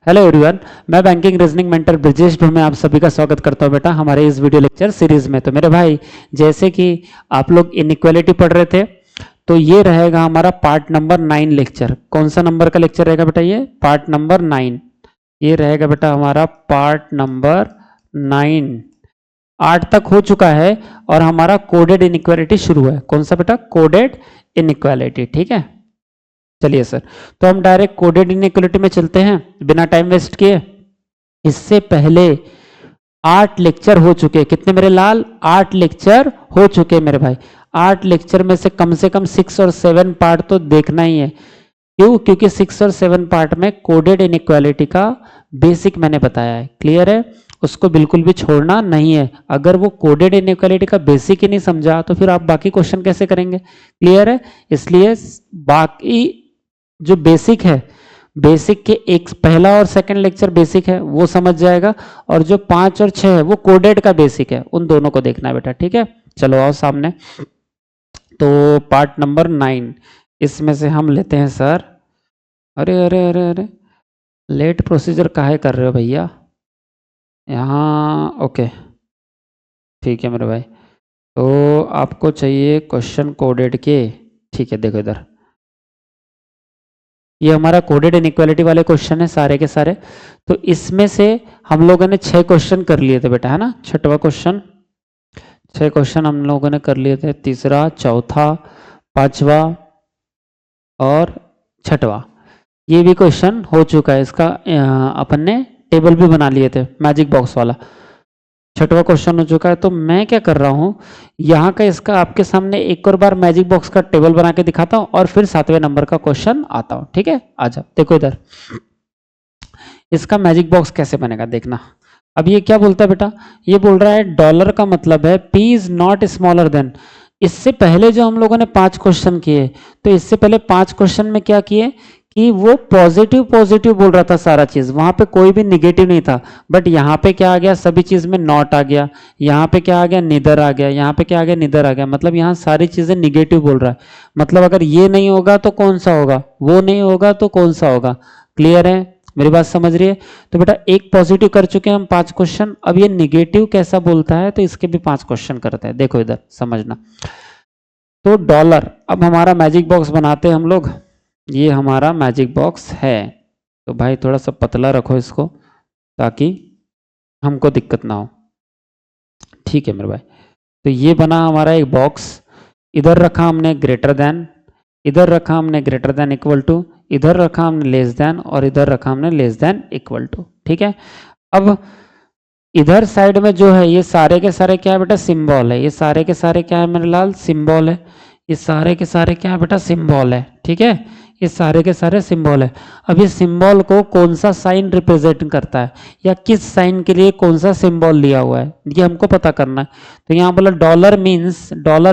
Hello everyone, मैं banking reasoning mentor Brajesh में आप सभी का स्वागत करता हूं बेटा हमारे इस वीडियो लेक्चर सीरीज में। तो मेरे भाई, जैसे कि आप लोग इनइक्वालिटी पढ़ रहे थे, तो ये रहेगा हमारा पार्ट नंबर 9 लेक्चर। कौन सा नंबर का लेक्चर रहेगा बेटा? ये पार्ट नंबर 9। ये रहेगा बेटा हमारा पार्ट नंबर 9। 8 तक हो चुका है और हमारा कोडेड इनइक्वालिटी शुरू है। कौन सा बेटा? Coded inequality. ठीक है, चलिए सर, तो हम डायरेक्ट कोडेड इनइक्वालिटी में चलते हैं बिना टाइम वेस्ट किए। इससे पहले 8 लेक्चर हो चुके। कितने मेरे लाल? 8 लेक्चर हो चुके मेरे भाई। 8 लेक्चर में से कम 6 और 7 पार्ट तो देखना ही है। क्यों? क्योंकि 6 और 7 पार्ट में कोडेड इनइक्वालिटी का बेसिक मैंने बताया है। क्लियर है? उसको बिल्कुल भी छोड़ना नहीं है। अगर वो कोडेड इनइक्वालिटी का बेसिक ही नहीं समझा तो फिर आप बाकी क्वेश्चन कैसे करेंगे? क्लियर है? इसलिए बाकी जो बेसिक है, बेसिक के एक पहला और सेकंड लेक्चर बेसिक है वो समझ जाएगा, और जो 5 और 6 है वो कोडेड का बेसिक है। उन दोनों को देखना है बेटा। ठीक है, चलो आओ सामने। तो पार्ट नंबर 9, इसमें से हम लेते हैं सर। अरे अरे अरे अरे, लेट प्रोसीजर काहे कर रहे हो भैया? यहाँ ओके, ठीक है मेरे भाई। तो आपको चाहिए क्वेश्चन कोडेड के। ठीक है, देखो इधर, ये हमारा कोडेड इनइक्वालिटी वाले क्वेश्चन है सारे के सारे। तो इसमें से हम लोगों ने 6 क्वेश्चन कर लिए थे बेटा, है ना? छठवां क्वेश्चन, 6 क्वेश्चन हम लोगों ने कर लिए थे। तीसरा, चौथा, पांचवा और छठवां, ये भी क्वेश्चन हो चुका है। इसका अपन ने टेबल भी बना लिए थे, मैजिक बॉक्स वाला। छठवां क्वेश्चन हो चुका है। तो मैं क्या कर रहा हूं, यहाँ का इसका आपके सामने एक और बार मैजिक बॉक्स का टेबल बना के दिखाता हूं और फिर 7वें नंबर का क्वेश्चन आता हूं। ठीक है, आ जाओ, देखो इधर इसका मैजिक बॉक्स कैसे बनेगा, देखना। अब ये क्या बोलता है बेटा? ये बोल रहा है डॉलर का मतलब है P is not smaller than. इससे पहले जो हम लोगों ने 5 क्वेश्चन किए, तो इससे पहले 5 क्वेश्चन में क्या किए कि वो पॉजिटिव पॉजिटिव बोल रहा था सारा चीज, वहां पे कोई भी निगेटिव नहीं था। बट यहाँ पे क्या आ गया? सभी चीज में नॉट आ गया। यहाँ पे क्या आ गया? निदर आ गया। यहाँ पे क्या आ गया? निदर आ गया। मतलब यहाँ सारी चीजें निगेटिव बोल रहा है। मतलब अगर ये नहीं होगा तो कौन सा होगा, वो नहीं होगा तो कौन सा होगा। क्लियर है? मेरी बात समझ रही है? तो बेटा एक पॉजिटिव कर चुके हैं हम 5 क्वेश्चन। अब ये निगेटिव कैसा बोलता है, तो इसके भी 5 क्वेश्चन करते हैं। देखो इधर समझना। तो डॉलर, अब हमारा मैजिक बॉक्स बनाते हैं हम लोग। ये हमारा मैजिक बॉक्स है। तो भाई थोड़ा सा पतला रखो इसको ताकि हमको दिक्कत ना हो। ठीक है मेरे भाई, तो ये बना हमारा एक बॉक्स। इधर रखा हमने ग्रेटर देन, इधर रखा हमने ग्रेटर देन इक्वल टू, इधर रखा हमने लेस देन, और इधर रखा हमने लेस देन इक्वल टू। ठीक है, अब इधर साइड में जो है ये सारे के सारे क्या है बेटा? सिंबल है। ये सारे के सारे क्या है मेरे लाल? सिंबल है। ये सारे के सारे क्या है बेटा? सिंबल है। ठीक है, ये सारे के सारे सिंबल है। अब ये सिंबल को कौन सा साइन रिप्रेजेंट करता है, या किस साइन के लिए कौन सा सिंबल लिया हुआ है, ये हमको पता करना है। तो यहाँ बोला dollar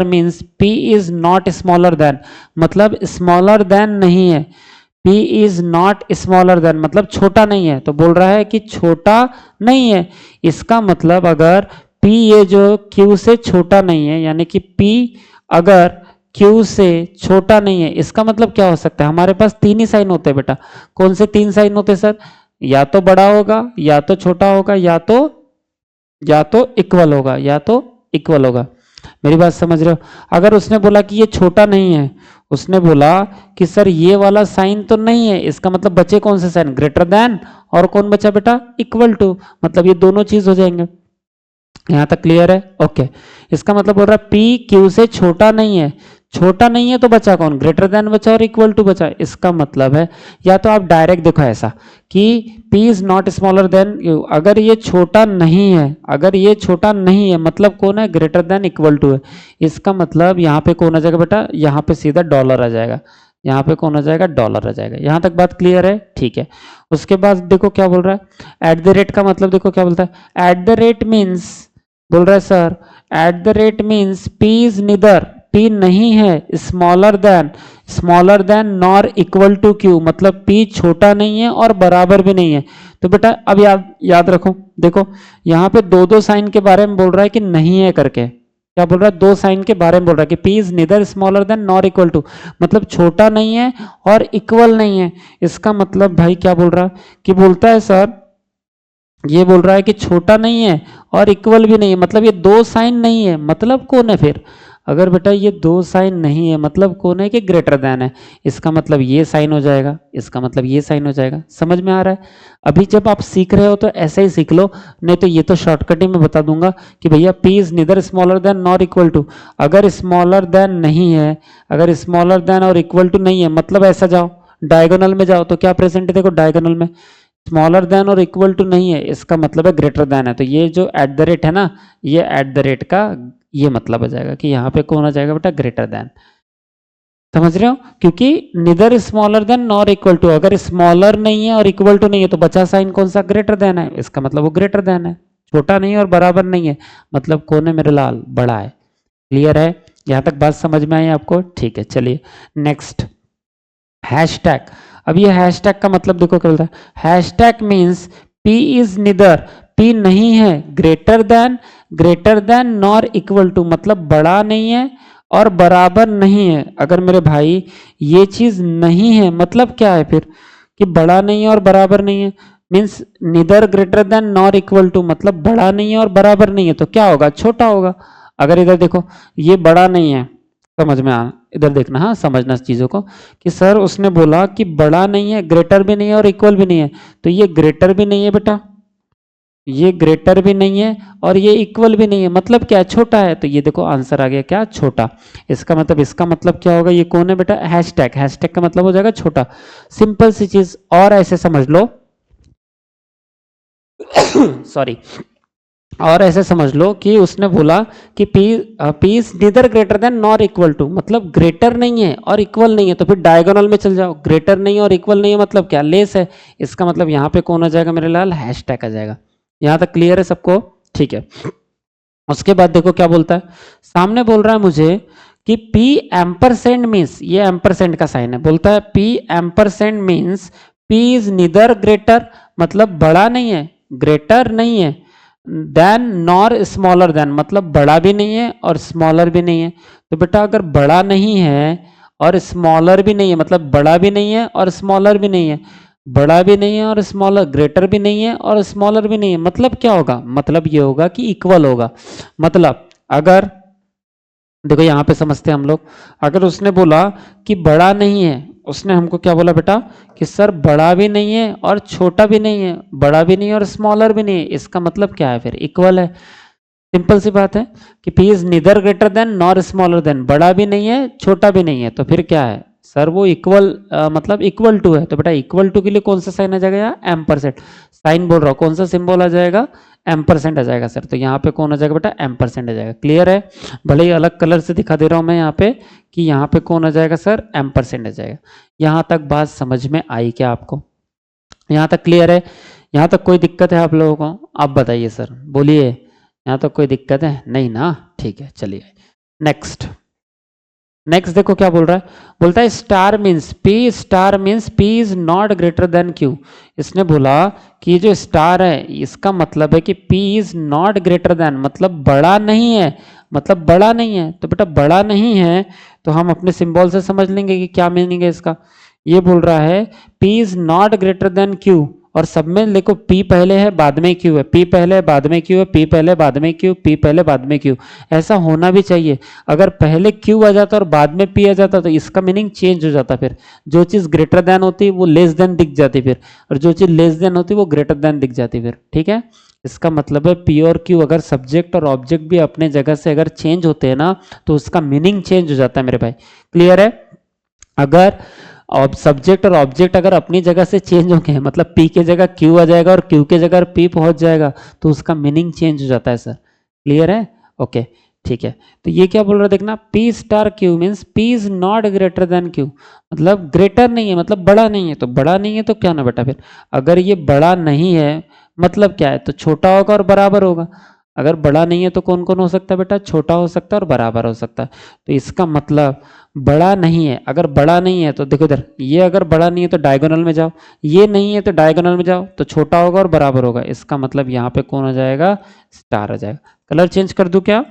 means P is not smaller than, मतलब स्मॉलर देन नहीं है। P is not smaller than मतलब छोटा नहीं है। तो बोल रहा है कि छोटा नहीं है। इसका मतलब अगर P ये जो Q से छोटा नहीं है, यानी कि P अगर Q से छोटा नहीं है, इसका मतलब क्या हो सकता है? हमारे पास 3 ही साइन होते हैं बेटा। कौन से 3 साइन होते हैं सर? या तो बड़ा होगा, या तो छोटा होगा, या तो इक्वल होगा, या तो इक्वल होगा। मेरी बात समझ रहे हो? अगर उसने बोला कि ये छोटा नहीं है, उसने बोला कि सर ये वाला साइन तो नहीं है, इसका मतलब बचे कौन से साइन? ग्रेटर देन, और कौन बचा बेटा? Equal to. मतलब ये दोनों चीज हो जाएंगे। यहां तक क्लियर है? ओके। इसका मतलब बोल रहा है P Q से छोटा नहीं है। छोटा नहीं है तो बचा कौन? ग्रेटर देन बचा और इक्वल टू बचा। इसका मतलब है, या तो आप डायरेक्ट देखो ऐसा कि P is not smaller than Q। अगर ये छोटा नहीं है, अगर ये छोटा नहीं है, मतलब कौन है? ग्रेटर देन इक्वल टू है। इसका मतलब यहाँ पे कौन आ जाएगा बेटा? यहाँ पे सीधा डॉलर आ जाएगा। यहाँ पे कौन आ जाएगा? डॉलर आ जाएगा। यहाँ तक बात क्लियर है? ठीक है। उसके बाद देखो क्या बोल रहा है, एट द रेट का मतलब देखो क्या बोलता है। एट द रेट मीन्स, बोल रहा है sir at the rate means P is neither, P नहीं है smaller than nor equal to Q, मतलब P छोटा नहीं है और बराबर भी नहीं है। तो बेटा अब याद रखो, देखो यहाँ पे 2 साइन के बारे में बोल रहा है कि नहीं है करके। क्या बोल रहा है, दो साइन के बारे में बोल रहा है कि P is neither smaller than nor equal to, मतलब छोटा नहीं है और इक्वल नहीं है। इसका मतलब भाई क्या बोल रहा है कि बोलता है सर, ये बोल रहा है कि छोटा नहीं है और इक्वल भी नहीं है, मतलब ये दो साइन नहीं है, मतलब कौन है फिर? अगर बेटा ये दो साइन नहीं है मतलब कौन है कि ग्रेटर देन है। इसका मतलब ये साइन हो जाएगा, इसका मतलब ये साइन हो जाएगा। समझ में आ रहा है? अभी जब आप सीख रहे हो तो ऐसे ही सीख लो, नहीं तो ये तो शॉर्टकट ही में बता दूंगा कि भैया P is neither smaller than nor equal to. अगर स्मॉलर देन नहीं है, अगर स्मॉलर देन और इक्वल टू नहीं है, मतलब ऐसा जाओ डायगोनल में जाओ, तो क्या प्रेजेंट है देखो डायगोनल में, स्मॉलर देन और इक्वल टू नहीं है, इसका मतलब है ग्रेटर देन है। तो ये जो एट द रेट है ना, ये एट द रेट का ये मतलब हो जाएगा कि यहाँ पे कौन आ जाएगा बेटा, ग्रेटर देन। समझ रहे हो? क्योंकि neither smaller than nor equal to, अगर स्मॉलर नहीं है और इक्वल टू नहीं है तो बचा साइन कौन सा, ग्रेटर देन है, इसका मतलब वो ग्रेटर देन है। छोटा नहीं है और बराबर नहीं है, मतलब कौन है मेरे लाल, बड़ा है। क्लियर है? यहां तक बात समझ में आई आपको? ठीक है, चलिए नेक्स्ट, हैशटैग। अब ये हैशटैग का मतलब देखो क्या बोलता है, hashtag means P is neither, P नहीं है greater than nor equal to, मतलब बड़ा नहीं है और बराबर नहीं है। अगर मेरे भाई ये चीज नहीं है मतलब क्या है फिर, कि बड़ा नहीं है और बराबर नहीं है, means neither greater than nor equal to, मतलब बड़ा नहीं है और बराबर नहीं है, तो क्या होगा, छोटा होगा। अगर इधर देखो ये बड़ा नहीं है, समझ में आ, इधर देखना, हाँ समझना इस चीजों को, कि सर उसने बोला कि बड़ा नहीं है, ग्रेटर भी नहीं है और इक्वल भी नहीं है, तो ये ग्रेटर भी नहीं है बेटा, ये ग्रेटर भी नहीं है और ये इक्वल भी नहीं है, मतलब क्या, छोटा है। तो ये देखो आंसर आ गया क्या, छोटा। इसका मतलब क्या होगा, ये कौन है बेटा, हैशटैग। हैशटैग का मतलब हो जाएगा छोटा। सिंपल सी चीज, और ऐसे समझ लो सॉरी, और ऐसे समझ लो कि उसने बोला कि P is neither greater than nor equal to, मतलब ग्रेटर नहीं है और इक्वल नहीं है, तो फिर डायगोनल में चल जाओ, ग्रेटर नहीं है और इक्वल नहीं है मतलब क्या, लेस है। इसका मतलब यहाँ पे कौन आ जाएगा मेरे लाल, हैशटैग आ जाएगा। यहाँ तक क्लियर है सबको? ठीक है। उसके बाद देखो क्या बोलता है, सामने बोल रहा है मुझे कि P एम्परसेंड मीन्स, ये एम्परसेंड का साइन है, बोलता है P ampersand means P is neither greater, मतलब बड़ा नहीं है, ग्रेटर नहीं है, देन नॉर स्मॉलर देन, मतलब बड़ा भी नहीं है और स्मॉलर भी नहीं है। तो बेटा अगर बड़ा नहीं है और स्मॉलर भी नहीं है, मतलब बड़ा भी नहीं है और स्मॉलर भी नहीं है, बड़ा भी नहीं है और स्मॉलर, ग्रेटर भी नहीं है और स्मॉलर भी नहीं है, मतलब क्या होगा, मतलब ये होगा कि इक्वल होगा। मतलब अगर देखो यहां पे समझते हैं हम लोग, अगर उसने बोला कि बड़ा नहीं है, उसने हमको क्या बोला बेटा कि सर बड़ा भी नहीं है और छोटा भी नहीं है, बड़ा भी नहीं है और स्मॉलर भी नहीं है, इसका मतलब क्या है फिर, इक्वल है। सिंपल सी बात है कि P is neither greater than nor smaller than, बड़ा भी नहीं है छोटा भी नहीं है, तो फिर क्या है सर, वो इक्वल मतलब इक्वल टू है। तो बेटा इक्वल टू के लिए कौन सा साइन आ जाएगा, यहाँ एम्परसेंड साइन बोल रहा हूँ, कौन सा सिंबल आ जाएगा, एम्परसेंड आ जाएगा सर। तो यहाँ पे कौन आ जाएगा बेटा, एम्परसेंड आ जाएगा। क्लियर है? भले ही अलग कलर से दिखा दे रहा हूँ मैं यहाँ पे, कि यहाँ पे कौन आ जाएगा सर, एम्परसेंड आ जाएगा। यहाँ तक बात समझ में आई क्या आपको? यहाँ तक क्लियर है? यहाँ तक कोई दिक्कत है आप लोगों को? आप बताइए सर, बोलिए, यहाँ तक कोई दिक्कत है नहीं ना? ठीक है, चलिए नेक्स्ट। नेक्स्ट देखो क्या बोल रहा है, बोलता है star means P is not greater than Q। इसने बोला कि जो स्टार है इसका मतलब है कि P is not greater than, मतलब बड़ा नहीं है, मतलब बड़ा नहीं है। तो बेटा बड़ा नहीं है तो हम अपने सिंबल से समझ लेंगे कि क्या मीनिंग है इसका। ये बोल रहा है P is not greater than Q, और सब में देखो P पहले है बाद में Q है, P पहले है बाद में Q है, P पहले बाद में Q, P पहले बाद में Q, ऐसा होना भी चाहिए। अगर पहले Q आ जाता और बाद में P आ जाता तो इसका मीनिंग चेंज हो जाता, फिर जो चीज़ ग्रेटर देन होती वो लेस देन दिख जाती फिर, और जो चीज़ लेस देन होती वो ग्रेटर देन दिख जाती फिर। ठीक है? इसका मतलब है P और Q अगर सब्जेक्ट और ऑब्जेक्ट भी अपने जगह से अगर चेंज होते हैं ना तो उसका मीनिंग चेंज हो जाता है मेरे भाई। क्लियर है? अगर सब्जेक्ट और ऑब्जेक्ट अगर अपनी जगह से चेंज हो गए, मतलब P के जगह Q आ जाएगा और Q के जगह P पहुंच जाएगा, तो उसका मीनिंग चेंज हो जाता है सर। क्लियर है? ओके, ठीक है। तो ये क्या बोल रहा है देखना, P star Q means P is not greater than Q, मतलब ग्रेटर नहीं है, मतलब बड़ा नहीं है। तो बड़ा नहीं है तो क्या ना बेटा, फिर अगर ये बड़ा नहीं है मतलब क्या है, तो छोटा होगा और बराबर होगा। अगर बड़ा नहीं है तो कौन कौन हो सकता है बेटा, छोटा हो सकता है और बराबर हो सकता है। तो इसका मतलब बड़ा नहीं है, अगर बड़ा नहीं है तो देखो इधर, ये अगर बड़ा नहीं है तो डायगोनल में जाओ, ये नहीं है तो डायगोनल में जाओ, तो छोटा होगा और बराबर होगा। इसका मतलब यहाँ पे कौन आ जाएगा, स्टार आ जाएगा। कलर चेंज कर दूं क्या?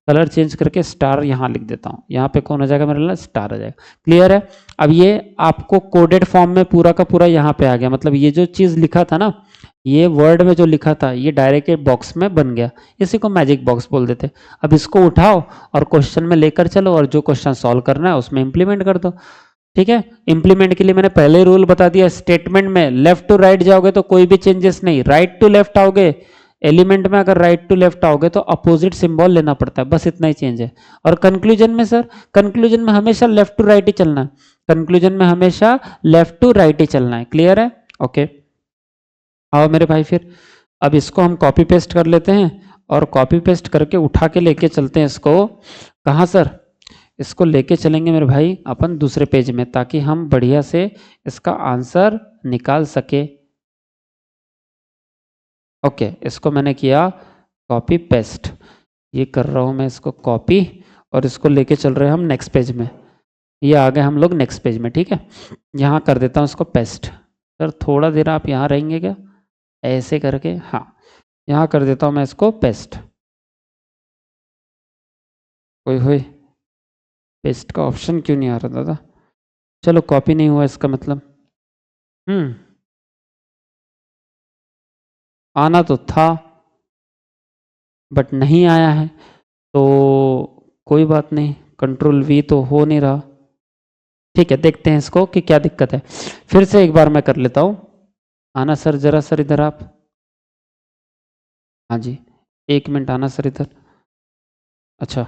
कलर चेंज करके स्टार यहाँ लिख देता हूँ, यहाँ पे कौन आ जाएगा मेरे लिए, स्टार आ जाएगा। क्लियर है। अब ये आपको कोडेड फॉर्म में पूरा का पूरा यहाँ पे आ गया, मतलब ये जो चीज़ लिखा था ना, ये वर्ड में जो लिखा था ये डायरेक्ट बॉक्स में बन गया, इसी को मैजिक बॉक्स बोल देते। अब इसको उठाओ और क्वेश्चन में लेकर चलो और जो क्वेश्चन सॉल्व करना है उसमें इंप्लीमेंट कर दो। ठीक है। इंप्लीमेंट के लिए मैंने पहले रूल बता दिया, स्टेटमेंट में लेफ्ट टू राइट जाओगे तो कोई भी चेंजेस नहीं, राइट टू लेफ्ट आओगे, एलिमेंट में अगर राइट टू लेफ्ट आओगे तो अपोजिट सिंबल लेना पड़ता है, बस इतना ही चेंज है। और कंक्लूजन में सर, कंक्लूजन में हमेशा लेफ्ट टू राइट ही चलना है, कंक्लूजन में हमेशा लेफ्ट टू राइट ही चलना है। क्लियर है। ओके, आओ मेरे भाई फिर अब इसको हम कॉपी पेस्ट कर लेते हैं और कॉपी पेस्ट करके उठा के लेके चलते हैं इसको, कहाँ सर, इसको लेके चलेंगे मेरे भाई अपन दूसरे पेज में, ताकि हम बढ़िया से इसका आंसर निकाल सके। ओके, इसको मैंने किया कॉपी पेस्ट, ये कर रहा हूँ मैं इसको कॉपी और इसको लेके चल रहे हैं हम नेक्स्ट पेज में। ये आ गए हम लोग नेक्स्ट पेज में। ठीक है, यहाँ कर देता हूँ इसको पेस्ट। सर थोड़ा देर आप यहाँ रहेंगे क्या, ऐसे करके, हाँ यहाँ कर देता हूँ मैं इसको पेस्ट। ओए होए, पेस्ट का ऑप्शन क्यों नहीं आ रहा दादा, चलो कॉपी नहीं हुआ इसका मतलब, आना तो था बट नहीं आया है, तो कोई बात नहीं, कंट्रोल वी तो हो नहीं रहा। ठीक है, देखते हैं इसको कि क्या दिक्कत है, फिर से एक बार मैं कर लेता हूँ। आना सर जरा, सर इधर आप, हाँ जी 1 मिनट आना सर इधर। अच्छा,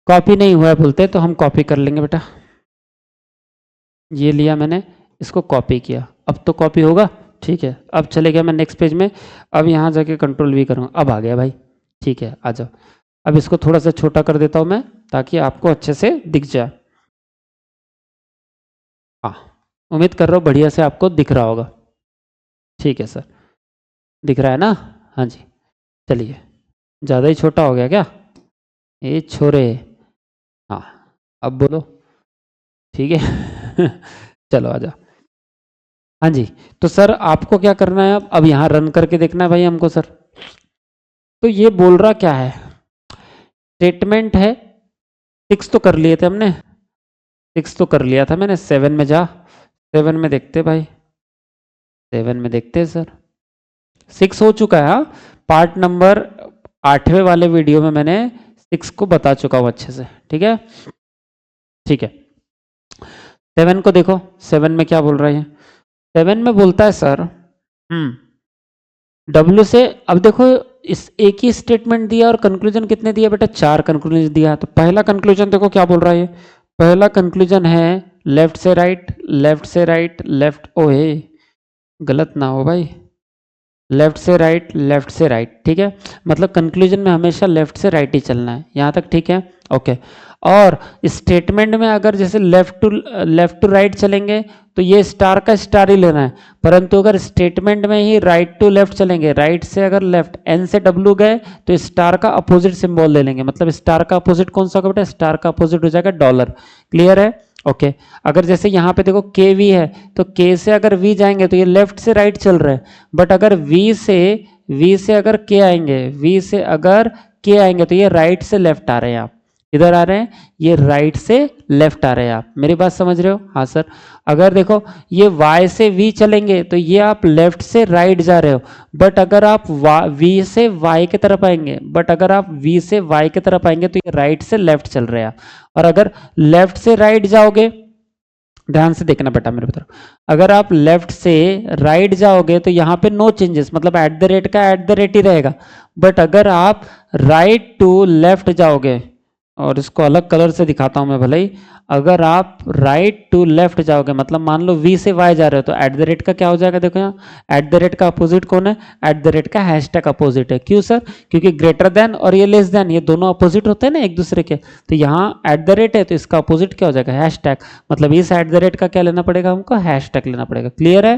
कॉपी नहीं हुआ है बोलते, तो हम कॉपी कर लेंगे बेटा। ये लिया मैंने, इसको कॉपी किया, अब तो कॉपी होगा। ठीक है, अब चले गया मैं नेक्स्ट पेज में, अब यहाँ जाके कंट्रोल वी करूँगा, अब आ गया भाई। ठीक है, आ जाओ। अब इसको थोड़ा सा छोटा कर देता हूँ मैं, ताकि आपको अच्छे से दिख जाए। हाँ, उम्मीद कर रहा हूँ बढ़िया से आपको दिख रहा होगा। ठीक है सर, दिख रहा है ना, हाँ जी। चलिए, ज़्यादा ही छोटा हो गया क्या, ये छोरे, हाँ अब बोलो। ठीक है चलो आ जाओ। हाँ जी, तो सर आपको क्या करना है, अब यहाँ रन करके देखना है भाई हमको सर। तो ये बोल रहा क्या है, स्टेटमेंट है, 6 तो कर लिए थे हमने, 6 तो कर लिया था मैंने, 7 में जा, 7 में देखते भाई, 7 में देखते हैं सर, 6 हो चुका है। हाँ, पार्ट नंबर 8वें वाले वीडियो में मैंने 6 को बता चुका हूँ अच्छे से। ठीक है, ठीक है। 7 को देखो, 7 में क्या बोल रहा है, 7 में बोलता है सर, W से, अब देखो इस एक ही स्टेटमेंट दिया और कंक्लूजन कितने दिया बेटा, 4 कंक्लूजन दिया। तो पहला कंक्लूजन देखो क्या बोल रहा है, पहला कंक्लूजन है लेफ्ट से राइट, लेफ्ट से राइट, लेफ्ट, ओए गलत ना हो भाई, लेफ्ट से राइट, लेफ्ट से राइट। ठीक है, मतलब कंक्लूजन में हमेशा लेफ्ट से राइट ही चलना है, यहाँ तक ठीक है। ओके, और स्टेटमेंट में अगर जैसे लेफ्ट टू राइट चलेंगे तो ये स्टार का स्टार ही लेना है, परंतु अगर स्टेटमेंट में ही राइट टू लेफ्ट चलेंगे, राइट से अगर लेफ्ट, एन से डब्ल्यू गए तो स्टार का अपोजिट सिंबल ले लेंगे, मतलब स्टार का अपोजिट कौन सा होगा बेटा, स्टार का अपोजिट हो जाएगा डॉलर। क्लियर है। ओके, अगर जैसे यहाँ पे देखो के वी है, तो के से अगर वी जाएंगे तो ये लेफ्ट से राइट चल रहा है, बट अगर वी से अगर के आएंगे, वी से अगर के आएंगे तो ये राइट से लेफ्ट आ रहे हैं, आप इधर आ रहे हैं, ये राइट से लेफ्ट आ रहे हैं, आप मेरी बात समझ रहे हो, हाँ सर। अगर देखो ये y से v चलेंगे तो ये आप लेफ्ट से राइट जा रहे हो, बट अगर आप v से y की तरफ आएंगे, बट अगर आप v से y की तरफ आएंगे तो ये राइट से लेफ्ट चल रहे हैं। और अगर लेफ्ट से राइट जाओगे, ध्यान से देखना बेटा मेरे तरफ, अगर आप लेफ्ट से राइट जाओगे तो यहाँ पे नो चेंजेस, मतलब एट द रेट का एट द रेट ही रहेगा, बट अगर आप राइट टू लेफ्ट जाओगे, और इसको अलग कलर से दिखाता हूं मैं भले ही, अगर आप राइट टू लेफ्ट जाओगे, मतलब मान लो v से y जा रहे हो, तो एट द रेट का क्या हो जाएगा, देखो यहाँ एट द रेट का अपोजिट कौन है, एट द रेट का हैशटैग अपोजिट है। क्यों सर, क्योंकि ग्रेटर देन और ये लेस देन, ये दोनों अपोजिट होते हैं ना एक दूसरे के, तो यहाँ एट द रेट है तो इसका अपोजिट क्या हो जाएगा, हैशटैग, मतलब इस एट द रेट का क्या लेना पड़ेगा हमको, हैशटैग लेना पड़ेगा। क्लियर है,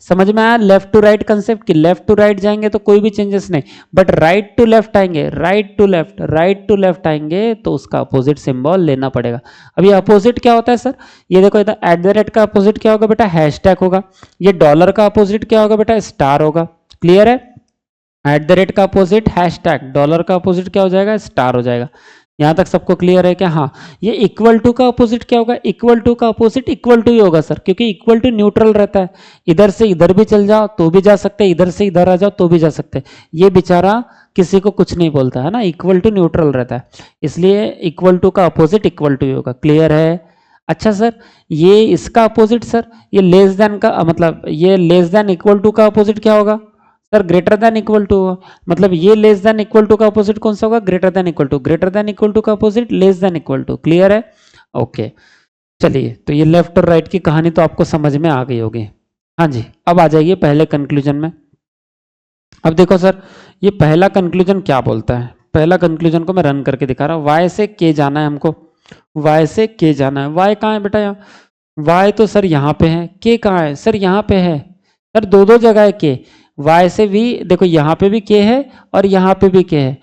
समझ में आया लेफ्ट टू राइट कंसेप्ट, कि लेफ्ट टू राइट जाएंगे तो कोई भी चेंजेस नहीं, बट राइट टू लेफ्ट आएंगे, right to left, right to left आएंगे तो उसका अपोजिट सिंबल लेना पड़ेगा। अब ये अपोजिट क्या होता है सर, ये देखो इधर एट द रेट का अपोजिट क्या होगा बेटा, हैशटैग होगा, ये डॉलर का अपोजिट क्या होगा बेटा, स्टार होगा। क्लियर है, एट द रेट का अपोजिट हैशटैग, डॉलर का अपोजिट क्या हो जाएगा, स्टार हो जाएगा। यहां तक सबको क्लियर है क्या? हाँ। ये इक्वल टू का अपोजिट क्या होगा, इक्वल टू का अपोजिट इक्वल टू ही होगा सर, क्योंकि इक्वल टू न्यूट्रल रहता है। इधर से इधर भी चल जाओ तो भी जा सकते हैं, इधर से इधर आ जाओ तो भी जा सकते हैं। ये बेचारा किसी को कुछ नहीं बोलता है ना, इक्वल टू न्यूट्रल रहता है, इसलिए इक्वल टू का अपोजिट इक्वल टू ही होगा। क्लियर है? अच्छा सर, ये इसका अपोजिट सर, ये लेस देन का मतलब ये लेस देन इक्वल टू का अपोजिट क्या होगा sir? Greater than equal to होगा। मतलब ये लेस देन इक्वल टू का अपोजिट कौन सा होगा? Greater than equal to. Greater than equal to का opposite less than equal to. Clear है? ओके, चलिए, तो ये लेफ्ट और राइट की कहानी तो आपको समझ में आ गई होगी। हाँ जी, अब आ जाइए पहले कंक्लूजन में। अब देखो सर, ये पहला कंक्लूजन क्या बोलता है? पहला कंक्लूजन को मैं रन करके दिखा रहा हूँ। वाई से के जाना है हमको, वाई से के जाना है। वाई कहाँ है बेटा? यहाँ वाई तो सर यहाँ पे है, के कहाँ है सर? यहाँ पे है सर, दो दो जगह है के। वाई से वी देखो, यहाँ पे भी के है और यहाँ पे भी के है।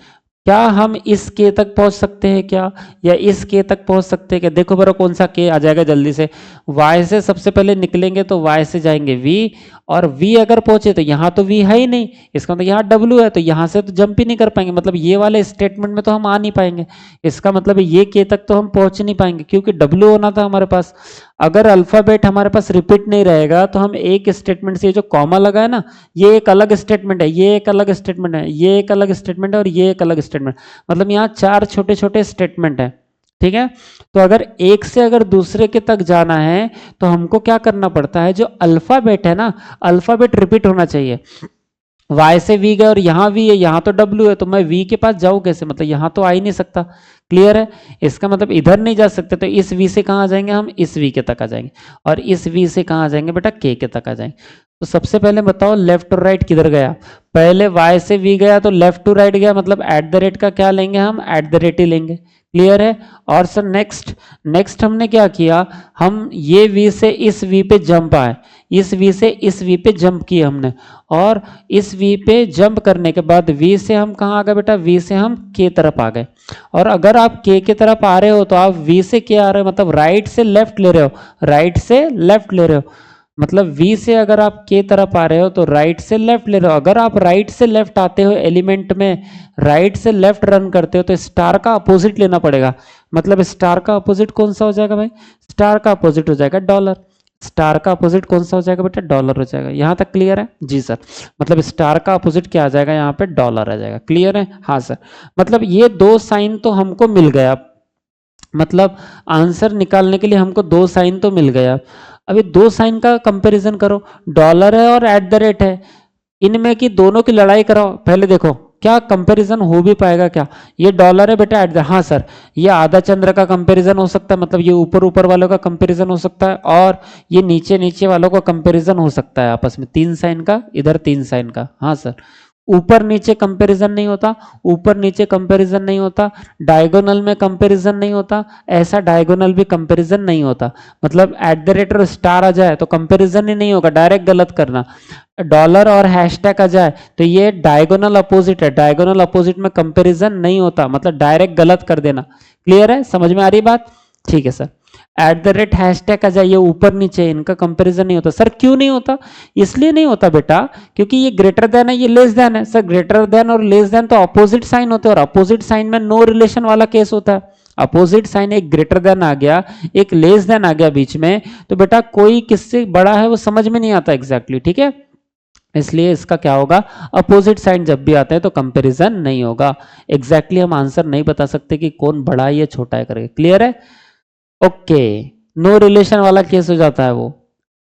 क्या हम इस के तक पहुंच सकते हैं क्या, या इस के तक पहुंच सकते हैं क्या? देखो बड़ा कौन सा के आ जाएगा जल्दी से। y से सबसे पहले निकलेंगे तो y से जाएंगे v, और v अगर पहुंचे तो यहाँ तो v है ही नहीं, इसका मतलब यहाँ w है, तो यहाँ से तो जंप ही नहीं कर पाएंगे, मतलब ये वाले स्टेटमेंट में तो हम आ नहीं पाएंगे। इसका मतलब ये के तक तो हम पहुंच नहीं पाएंगे, क्योंकि w होना था हमारे पास। अगर अल्फाबेट हमारे पास रिपीट नहीं रहेगा तो हम एक स्टेटमेंट से, जो कॉमा लगा है ना, ये एक अलग स्टेटमेंट है, ये एक अलग स्टेटमेंट है, ये एक अलग स्टेटमेंट है और ये एक अलग स्टेटमेंट, मतलब यहाँ चार छोटे छोटे स्टेटमेंट है। ठीक है, तो अगर एक से अगर दूसरे के तक जाना है तो हमको क्या करना पड़ता है, जो अल्फाबेट है ना, अल्फाबेट रिपीट होना चाहिए। y से v गए और यहाँ v है, यहाँ तो w है, तो मैं v के पास जाऊँ कैसे? मतलब यहाँ तो आ ही नहीं सकता। क्लियर है? इसका मतलब इधर नहीं जा सकते, तो इस v से कहाँ आ जाएंगे हम? इस v के तक आ जाएंगे, और इस v से कहाँ आ जाएंगे बेटा? k के तक आ जाएंगे। तो सबसे पहले बताओ लेफ्ट और राइट किधर गया? पहले y से v गया तो लेफ्ट टू राइट गया, मतलब एट द रेट का क्या लेंगे हम? एट द रेट ही लेंगे। क्लियर है? और सर नेक्स्ट हमने क्या किया, हम ये v से इस v पे जंप आए, इस v से इस v पे जंप किए हमने, और इस v पे जंप करने के बाद v से हम कहाँ आ गए बेटा? v से हम k तरफ आ गए। और अगर आप k के तरफ आ रहे हो तो आप v से k आ रहे हो, मतलब राइट से लेफ्ट ले रहे हो, राइट से लेफ्ट ले रहे हो। मतलब v से अगर आप k तरफ आ रहे हो तो राइट से लेफ्ट ले रहे हो। अगर आप राइट से लेफ्ट आते हो एलिमेंट में, राइट से लेफ्ट रन करते हो, तो स्टार का अपोजिट लेना पड़ेगा। मतलब स्टार का अपोजिट कौन सा हो जाएगा भाई? स्टार का अपोजिट हो जाएगा डॉलर। स्टार का अपोजिट कौन सा हो जाएगा बेटा? डॉलर हो जाएगा। यहां तक क्लियर है? जी सर, मतलब स्टार का अपोजिट क्या आ जाएगा यहाँ पे? डॉलर आ जाएगा। क्लियर है? हाँ सर, मतलब ये दो साइन तो हमको मिल गया, मतलब आंसर निकालने के लिए हमको दो साइन तो मिल गया। अभी दो साइन का कंपैरिजन करो, डॉलर है और एट द रेट है, इनमें की दोनों की लड़ाई कराओ। पहले देखो क्या कंपैरिजन हो भी पाएगा क्या? ये डॉलर है बेटा एट द, हाँ सर, ये आधा चंद्र का कंपैरिजन हो सकता है, मतलब ये ऊपर ऊपर वालों का कंपैरिजन हो सकता है, और ये नीचे नीचे वालों का कंपैरिजन हो सकता है आपस में, तीन साइन का, इधर तीन साइन का। हाँ सर, ऊपर नीचे कंपैरिजन नहीं होता, ऊपर नीचे कंपैरिजन नहीं होता, डायगोनल में कंपैरिजन नहीं होता, ऐसा डायगोनल भी कंपैरिजन नहीं होता। मतलब एट द रेट और स्टार आ जाए तो कंपैरिजन ही नहीं होगा, डायरेक्ट गलत करना। डॉलर और हैशटैग आ जाए तो ये डायगोनल अपोजिट है, डायगोनल अपोजिट में कंपैरिजन नहीं होता, मतलब डायरेक्ट गलत कर देना। क्लियर है? समझ में आ रही बात? ठीक है sir. At the rate hashtag आ जाए, ये ऊपर नीचे, इनका कंपैरिजन नहीं होता। सर क्यों नहीं होता? इसलिए नहीं होता बेटा क्योंकि ये ग्रेटर देन है, ये लेस देन है। सर ग्रेटर देन और लेस देन तो अपोजिट साइन होते हैं, और अपोजिट साइन में नो रिलेशन वाला केस होता है। अपोजिट साइन, एक ग्रेटर देन आ गया, एक लेस देन आ गया बीच में, तो बेटा कोई किससे बड़ा है वो समझ में नहीं आता एग्जैक्टली। ठीक है, इसलिए इसका क्या होगा? अपोजिट साइन जब भी आते हैं तो कंपैरिजन नहीं होगा। एग्जैक्टली हम आंसर नहीं बता सकते कि कौन बड़ा है या छोटा है करके। क्लियर है? ओके, नो रिलेशन वाला केस हो जाता है वो।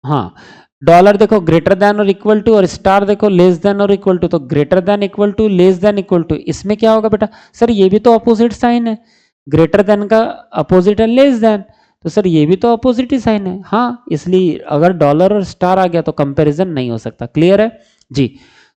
हाँ, डॉलर देखो ग्रेटर देन और इक्वल टू, और स्टार देखो लेस देन और इक्वल टू, तो greater than equal to, less than equal to, इसमें क्या होगा बेटा? सर ये भी तो अपोजिट साइन है, ग्रेटर देन का अपोजिट है लेस देन, तो सर ये भी तो अपोजिट ही साइन है। हाँ, इसलिए अगर डॉलर और स्टार आ गया तो कंपैरिजन नहीं हो सकता। क्लियर है जी?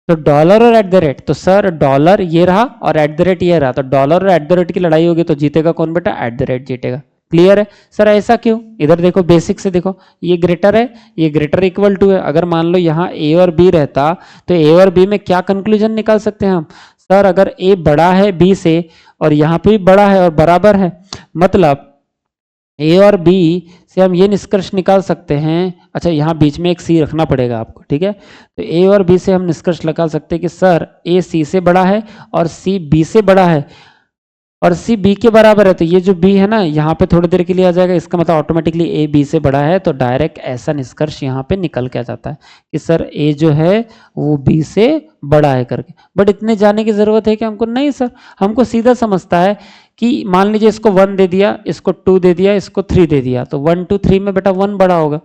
तो डॉलर और एट द रेट, तो सर डॉलर ये रहा और एट द रेट ये रहा, तो डॉलर और एट द रेट की लड़ाई होगी तो जीतेगा कौन बेटा? एट द रेट जीतेगा। क्लियर है? सर ऐसा क्यों? इधर देखो बेसिक से देखो, ये ग्रेटर है, ये ग्रेटर इक्वल टू है। अगर मान लो यहाँ ए और बी रहता तो ए और बी में क्या कंक्लूजन निकाल सकते हैं हम? सर अगर ए बड़ा है बी से और यहाँ पे भी बड़ा है और बराबर है, मतलब ए और बी से हम ये निष्कर्ष निकाल सकते हैं, अच्छा यहाँ बीच में एक सी रखना पड़ेगा आपको, ठीक है। तो ए और बी से हम निष्कर्ष निकाल सकते हैं कि सर ए सी से बड़ा है और सी बी से बड़ा है और सी बी के बराबर है। तो ये जो बी है ना यहाँ पे थोड़ी देर के लिए आ जाएगा, इसका मतलब ऑटोमेटिकली ए बी से बड़ा है। तो डायरेक्ट ऐसा निष्कर्ष यहाँ पे निकल के आ जाता है कि सर ए जो है वो बी से बड़ा है करके। बट इतने जाने की जरूरत है कि हमको नहीं सर, हमको सीधा समझता है कि मान लीजिए इसको 1 दे दिया, इसको 2 दे दिया, इसको 3 दे दिया, तो 1 2 3 में बेटा 1 बड़ा होगा।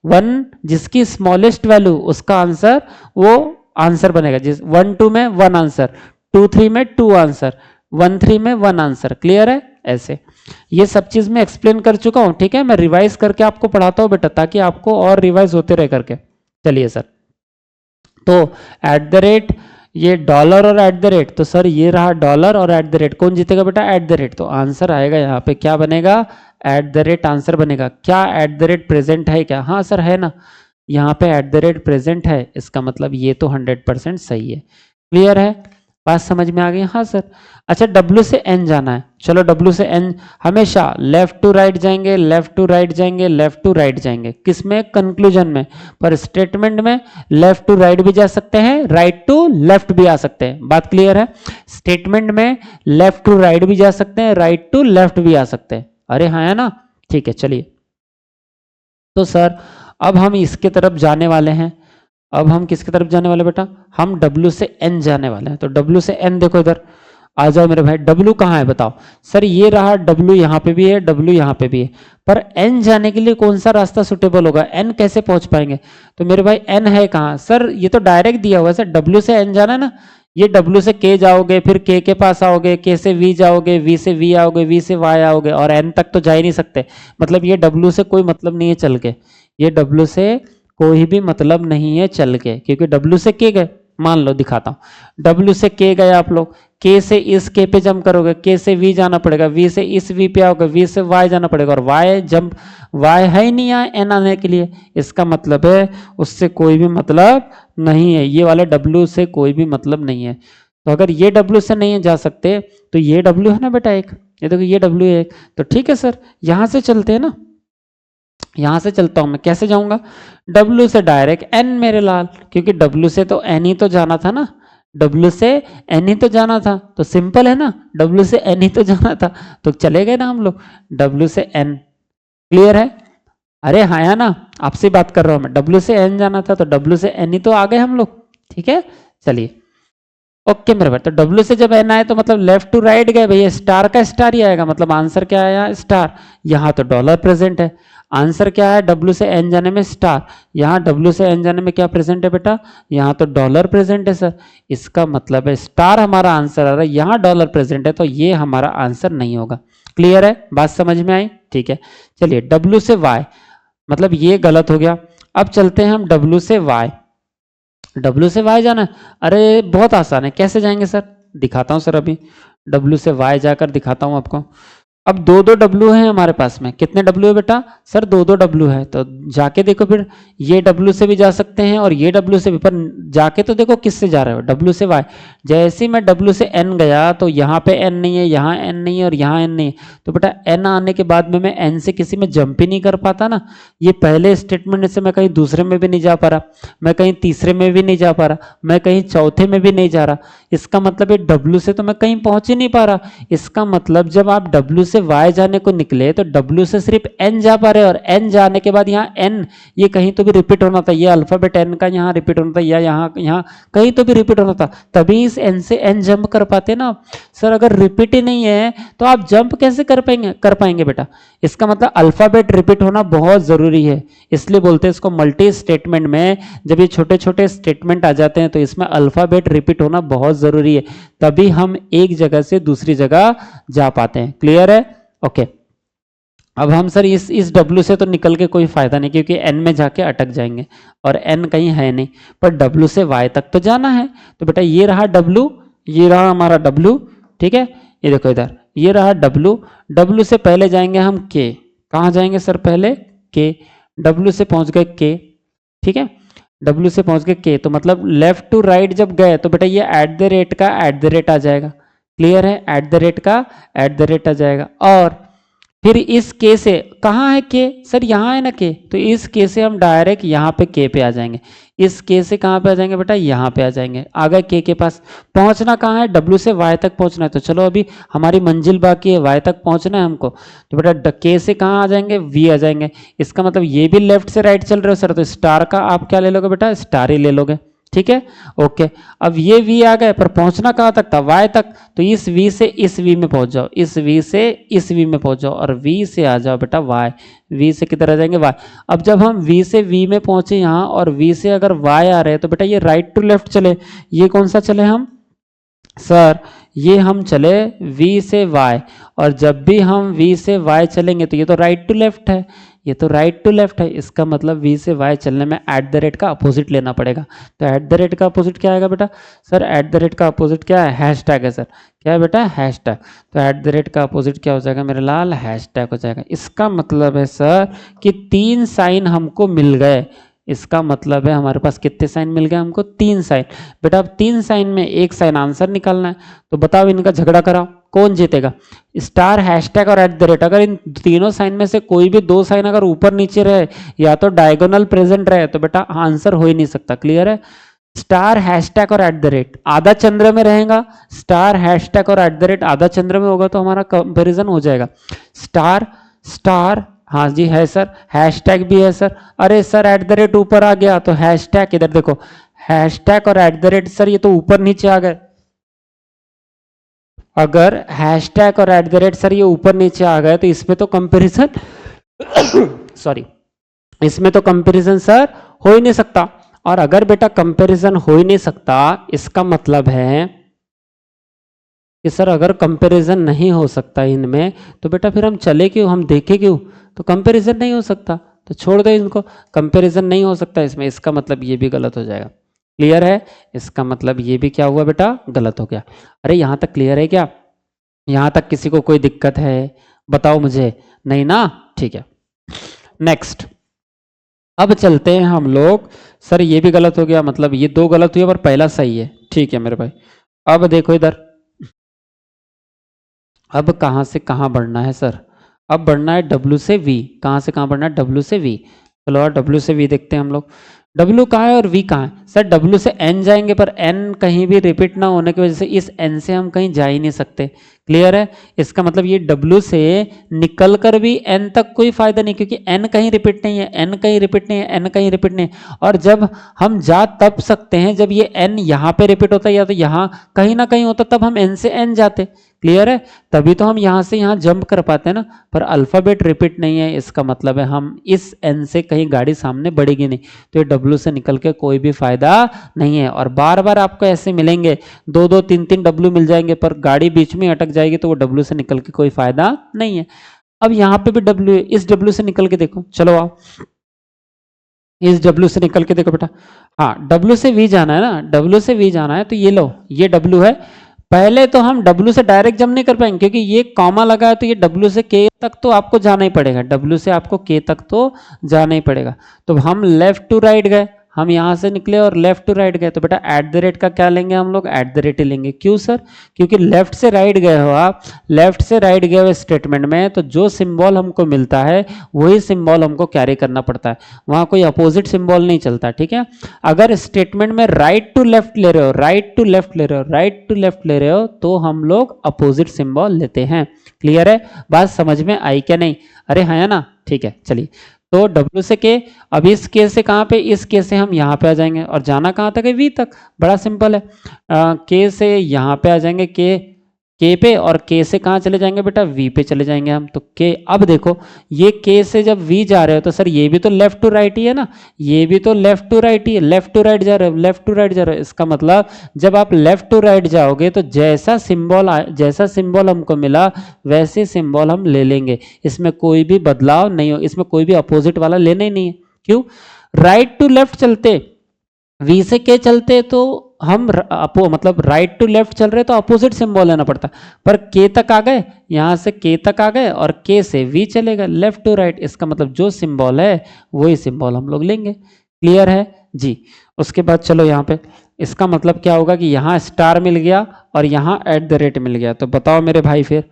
1 जिसकी स्मॉलेस्ट वैल्यू उसका आंसर वो आंसर बनेगा। जिस 1 2 में 1 आंसर, 2 3 में 2 आंसर, 1 3 में 1 आंसर। क्लियर है? ऐसे ये सब चीज मैं एक्सप्लेन कर चुका हूं, ठीक है। मैं रिवाइज करके आपको पढ़ाता हूं बेटा, ताकि आपको और रिवाइज होते रहे करके। चलिए सर, तो एट द रेट ये डॉलर और एट द रेट, तो सर ये रहा डॉलर और एट द रेट, कौन जीतेगा बेटा? Eight the rate. तो आंसर आएगा यहाँ पे क्या बनेगा? एट द रेट आंसर बनेगा। क्या एट द रेट प्रेजेंट है क्या? हाँ सर है ना, यहाँ पे एट द रेट प्रेजेंट है, इसका मतलब ये तो 100% सही है। क्लियर है? बात समझ में आ गई? हाँ सर। अच्छा W से N जाना है, चलो W से N हमेशा लेफ्ट टू राइट जाएंगे, लेफ्ट टू राइट जाएंगे, लेफ्ट टू राइट जाएंगे। किसमें? कंक्लूजन में। पर स्टेटमेंट में लेफ्ट टू राइट भी जा सकते हैं, राइट टू लेफ्ट भी आ सकते हैं। बात क्लियर है? स्टेटमेंट में लेफ्ट टू राइट भी जा सकते हैं, राइट टू लेफ्ट भी आ सकते हैं। अरे हाँ है ना, ठीक है। चलिए, तो सर अब हम इसके तरफ जाने वाले हैं। अब हम किसकी तरफ जाने वाले बेटा? हम W से N जाने वाले हैं। तो W से N देखो इधर आ जाओ मेरे भाई। W कहाँ है बताओ? सर ये रहा W, यहाँ पे भी है, W यहाँ पे भी है। पर N जाने के लिए कौन सा रास्ता सुटेबल होगा? N कैसे पहुंच पाएंगे? तो मेरे भाई N है कहाँ? सर ये तो डायरेक्ट दिया हुआ है सर, W से N जाना है ना। ये W से K जाओगे, फिर K के पास आओगे, K से V जाओगे, V से V आओगे, V से Y आओगे, और N तक तो जा ही नहीं सकते। मतलब ये W से कोई मतलब नहीं है चल के, ये W से कोई भी मतलब नहीं है चल के, क्योंकि W से K गए। मान लो दिखाता हूं, W से K गए आप लोग, K से इस K पे जंप करोगे, K से V जाना पड़ेगा, V से इस V पे आओगे, V से Y जाना पड़ेगा, और Y जंप, Y है ही नहीं यहाँ N आने के लिए। इसका मतलब है उससे कोई भी मतलब नहीं है, ये वाले W से कोई भी मतलब नहीं है। तो अगर ये W से नहीं जा सकते तो ये W है ना बेटा एक, ये देखो ये W है एक। तो ठीक है सर, यहां से चलते हैं ना, यहां से चलता हूं मैं। कैसे जाऊंगा? W से डायरेक्ट N मेरे लाल, क्योंकि W से तो N ही तो जाना था ना, W से N ही तो जाना था। तो सिंपल है ना, W से N ही तो जाना था, तो चले गए ना हम लोग W से N। क्लियर है? अरे हाँ या ना, आपसे बात कर रहा हूं मैं। W से N जाना था तो W से N ही तो आ गए हम लोग, ठीक है। चलिए ओके मेरे भाई, तो W से जब N आए तो मतलब लेफ्ट टू राइट गए भैया, स्टार का स्टार ही आएगा, मतलब आंसर क्या आया? स्टार। यहाँ तो डॉलर प्रेजेंट है, आंसर क्या है? W से N जाने में स्टार, यहाँ W से N जाने में क्या प्रेजेंट है बेटा? यहाँ तो डॉलर प्रेजेंट है सर। इसका मतलब है स्टार हमारा आंसर आ रहा है, यहाँ डॉलर प्रेजेंट है, तो ये हमारा आंसर नहीं होगा। क्लियर है? बात समझ में आई? ठीक है। चलिए W से Y, मतलब ये गलत हो गया। अब चलते हैं हम W से Y। W से Y जाना है, अरे बहुत आसान है। कैसे जाएंगे सर? दिखाता हूं सर, अभी W से Y जाकर दिखाता हूं आपको। अब दो दो W है हमारे पास में। कितने W है बेटा? सर दो दो W है, तो जाके देखो फिर, ये W से भी जा सकते हैं और ये W से भी, पर जाके तो देखो किससे जा रहे हो? W से Y। जैसे ही मैं W से N गया तो यहाँ पे N नहीं है, यहाँ N नहीं है और यहाँ N नहीं है, तो बेटा N आने के बाद में मैं N से किसी में जंप ही नहीं कर पाता ना। ये पहले स्टेटमेंट से मैं कहीं दूसरे में भी नहीं जा पा रहा, मैं कहीं तीसरे में भी नहीं जा पा रहा, मैं कहीं चौथे में भी नहीं जा रहा। इसका मतलब ये W से तो मैं कहीं पहुंच ही नहीं पा रहा। इसका मतलब जब आप W से Y जाने को निकले तो W से सिर्फ N जा पा रहे, और N जाने के बाद यहाँ N ये कहीं तो भी रिपीट होना था, ये अल्फाबेट N का यहाँ रिपीट होना था, या यहाँ कहीं तो भी रिपीट होना था, तभी इस N से N जंप कर पाते ना। सर अगर रिपीट ही नहीं है तो आप जंप कैसे कर पाएंगे बेटा? इसका मतलब अल्फाबेट रिपीट होना बहुत जरूरी है, इसलिए बोलते हैं इसको मल्टी स्टेटमेंट में। जब ये छोटे छोटे स्टेटमेंट आ जाते हैं तो इसमें अल्फाबेट रिपीट होना बहुत जरूरी है, तभी हम एक जगह से दूसरी जगह जा पाते हैं। क्लियर है? ओके। अब हम सर इस W से तो निकल के कोई फायदा नहीं, क्योंकि N में जाके अटक जाएंगे और N कहीं है नहीं, पर W से Y तक तो जाना है। तो बेटा ये रहा W, ये रहा हमारा W, ठीक है। ये देखो इधर, ये रहा W। W से पहले जाएंगे हम K। कहाँ जाएंगे सर? पहले K। W से पहुंच गए K, ठीक है। W से पहुंच गए K, तो मतलब लेफ्ट टू राइट जब गए तो बेटा ये एट द रेट का एट द रेट आ जाएगा। क्लियर है? एट द रेट का एट द रेट आ जाएगा। और फिर इस के से कहाँ है के, सर यहाँ है ना के, तो इस के से हम डायरेक्ट यहाँ पे के पे आ जाएंगे। इस के से कहाँ पे आ जाएंगे बेटा, यहाँ पे आ जाएंगे। आ गए के पास। पहुंचना कहाँ है, डब्ल्यू से वाई तक पहुंचना है। तो चलो अभी हमारी मंजिल बाकी है, वाई तक पहुंचना है हमको। तो बेटा के से कहाँ आ जाएंगे, वी आ जाएंगे। इसका मतलब ये भी लेफ्ट से राइट चल रहे हो सर, तो स्टार का आप क्या ले लोगे बेटा, स्टार ही ले लोगे। ठीक है, ओके। अब ये v आ गए, पर पहुंचना कहां तक था, y तक। तो इस v से इस v में पहुंच जाओ, इस v से इस v में पहुंच जाओ, और v से आ जाओ बेटा y। v से किधर आ जाएंगे, y। अब जब हम v से v में पहुंचे यहां, और v से अगर y आ रहे हैं, तो बेटा ये राइट टू लेफ्ट चले। ये कौन सा चले हम, सर ये हम चले v से y, और जब भी हम v से y चलेंगे तो ये तो राइट टू लेफ्ट है, ये तो राइट टू लेफ्ट है। इसका मतलब v से y चलने में एट द रेट का अपोजिट लेना पड़ेगा। तो एट द रेट का अपोजिट क्या आएगा बेटा, सर एट द रेट का अपोजिट क्या है, हैशटैग है। सर क्या है बेटा, हैशटैग। तो एट द रेट का अपोजिट क्या हो जाएगा मेरे लाल, हैशटैग हो जाएगा। इसका मतलब है सर कि 3 साइन हमको मिल गए। इसका मतलब है हमारे पास कितने साइन मिल गए हमको, 3 साइन। बेटा अब 3 साइन में एक साइन आंसर निकालना है, तो बताओ इनका झगड़ा कराओ, कौन जीतेगा। स्टार, हैशटैग और एट द रेट, अगर इन तीनों साइन में से कोई भी 2 साइन अगर ऊपर नीचे रहे या तो डायगोनल प्रेजेंट रहे, तो बेटा आंसर हो ही नहीं सकता। क्लियर है। स्टार, हैशटैग और एट द रेट आधा चंद्र में रहेगा, स्टार, हैशटैग और एट द रेट आधा चंद्र में होगा, तो हमारा कंपेरिजन हो जाएगा। स्टार, स्टार, हाँ जी है सर, हैशटैग भी है सर। अरे सर एट द रेट ऊपर आ गया, तो हैशटैग इधर देखो, हैशटैग और एट द रेट सर ये तो ऊपर नीचे आ गए। अगर हैशटैग और एट द रेट सर ये ऊपर नीचे आ गए, तो इसमें तो कंपैरिजन सॉरी, इसमें तो कंपैरिजन सर हो ही नहीं सकता। और अगर बेटा कंपैरिजन हो ही नहीं सकता, इसका मतलब है कि सर अगर कंपैरिजन नहीं हो सकता इनमें, तो बेटा फिर हम चले क्यों, हम देखे क्यों। तो कंपैरिजन नहीं हो सकता, तो छोड़ दो इनको, कंपैरिजन नहीं हो सकता इसमें। इसका मतलब ये भी गलत हो जाएगा। क्लियर है, इसका मतलब ये भी क्या हुआ बेटा, गलत हो गया। अरे यहां तक क्लियर है क्या, यहां तक किसी को कोई दिक्कत है, बताओ मुझे, नहीं ना, ठीक है। नेक्स्ट, अब चलते हैं हम लोग। सर ये भी गलत हो गया, मतलब ये 2 गलत हुए पर पहला सही है। ठीक है मेरे भाई, अब देखो इधर, अब कहां से कहां बढ़ना है सर, अब बढ़ना है W से V। कहां से कहां बढ़ना है, W से V। चलो और W से V देखते हैं हम लोग। W कहाँ है और V कहाँ है, सर W से N जाएंगे, पर N कहीं भी रिपीट ना होने की वजह से इस N से हम कहीं जा ही नहीं सकते। क्लियर है, इसका मतलब ये W से निकल कर भी N तक कोई फायदा नहीं, क्योंकि N कहीं रिपीट नहीं है, N कहीं रिपीट नहीं है, N कहीं रिपीट नहीं है। और जब हम जा तब सकते हैं जब ये N यहाँ पे रिपीट होता है, या तो यहाँ कहीं ना कहीं होता, तब हम N से N जाते। क्लियर है, तभी तो हम यहाँ से यहाँ जंप कर पाते हैं ना। पर अल्फाबेट रिपीट नहीं है, इसका मतलब है हम इस N से कहीं गाड़ी सामने बढ़ेगी नहीं, तो ये W से निकल के कोई भी फायदा नहीं है। और बार बार आपको ऐसे मिलेंगे, 2-2 3-3 W मिल जाएंगे, पर गाड़ी बीच में अटक जाएगी, तो वो W से निकल के कोई फायदा नहीं है। अब यहाँ पे भी W है, इस W से निकल के देखो, चलो आओ, इस W से निकल के देखो बेटा। हाँ W से V जाना है ना, W से V जाना है, तो ये लो, ये W है। पहले तो हम W से डायरेक्ट जंप नहीं कर पाएंगे, क्योंकि ये कॉमा लगा है, तो ये W से K तक तो आपको जाना ही पड़ेगा, W से आपको K तक तो जाना ही पड़ेगा। तो हम लेफ्ट टू राइट गए, हम यहाँ से निकले और लेफ्ट टू राइट गए, तो बेटा एट द रेट का क्या लेंगे हम लोग, एट द रेट ही लेंगे। क्यों सर, क्योंकि लेफ्ट से राइट गए हो आप, लेफ्ट से राइट गए हुए स्टेटमेंट में तो जो सिंबल हमको मिलता है वही सिंबल हमको कैरी करना पड़ता है, वहाँ कोई अपोजिट सिंबल नहीं चलता। ठीक है, अगर स्टेटमेंट में राइट टू लेफ्ट ले रहे हो, राइट टू लेफ्ट ले रहे हो, राइट टू लेफ्ट ले रहे हो, तो हम लोग अपोजिट सिंबल लेते हैं। क्लियर है, बात समझ में आई क्या नहीं, अरे है ना, ठीक है चलिए। तो W से K, अब इस K से कहाँ पे, इस K से हम यहाँ पे आ जाएंगे, और जाना कहाँ तक है, V तक। बड़ा सिंपल है, K से यहाँ पे आ जाएंगे, K पे, और K से कहाँ चले जाएंगे बेटा, V पे चले जाएंगे हम। तो K, अब देखो ये K से जब V जा रहे हो, तो सर ये भी तो लेफ्ट टू राइट ही है ना, ये भी तो लेफ्ट टू राइट ही है, लेफ्ट टू राइट जा रहे हो, लेफ्ट टू राइट जा रहे हो। इसका मतलब जब आप लेफ्ट टू राइट जाओगे, तो जैसा सिंबल हमको मिला वैसे सिंबल हम ले लेंगे, इसमें कोई भी बदलाव नहीं हो, इसमें कोई भी अपोजिट वाला लेना ही नहीं है। क्यों, राइट टू लेफ्ट चलते, V से K चलते तो हम मतलब राइट टू लेफ्ट चल रहे तो अपोजिट सिंबल लेना पड़ता, पर K तक आ गए, यहाँ से K तक आ गए, और K से V चले गए लेफ्ट टू राइट। इसका मतलब जो सिंबल है वही सिंबल हम लोग लेंगे। क्लियर है जी। उसके बाद चलो यहाँ पे, इसका मतलब क्या होगा कि यहाँ स्टार मिल गया और यहाँ एट द रेट मिल गया, तो बताओ मेरे भाई फिर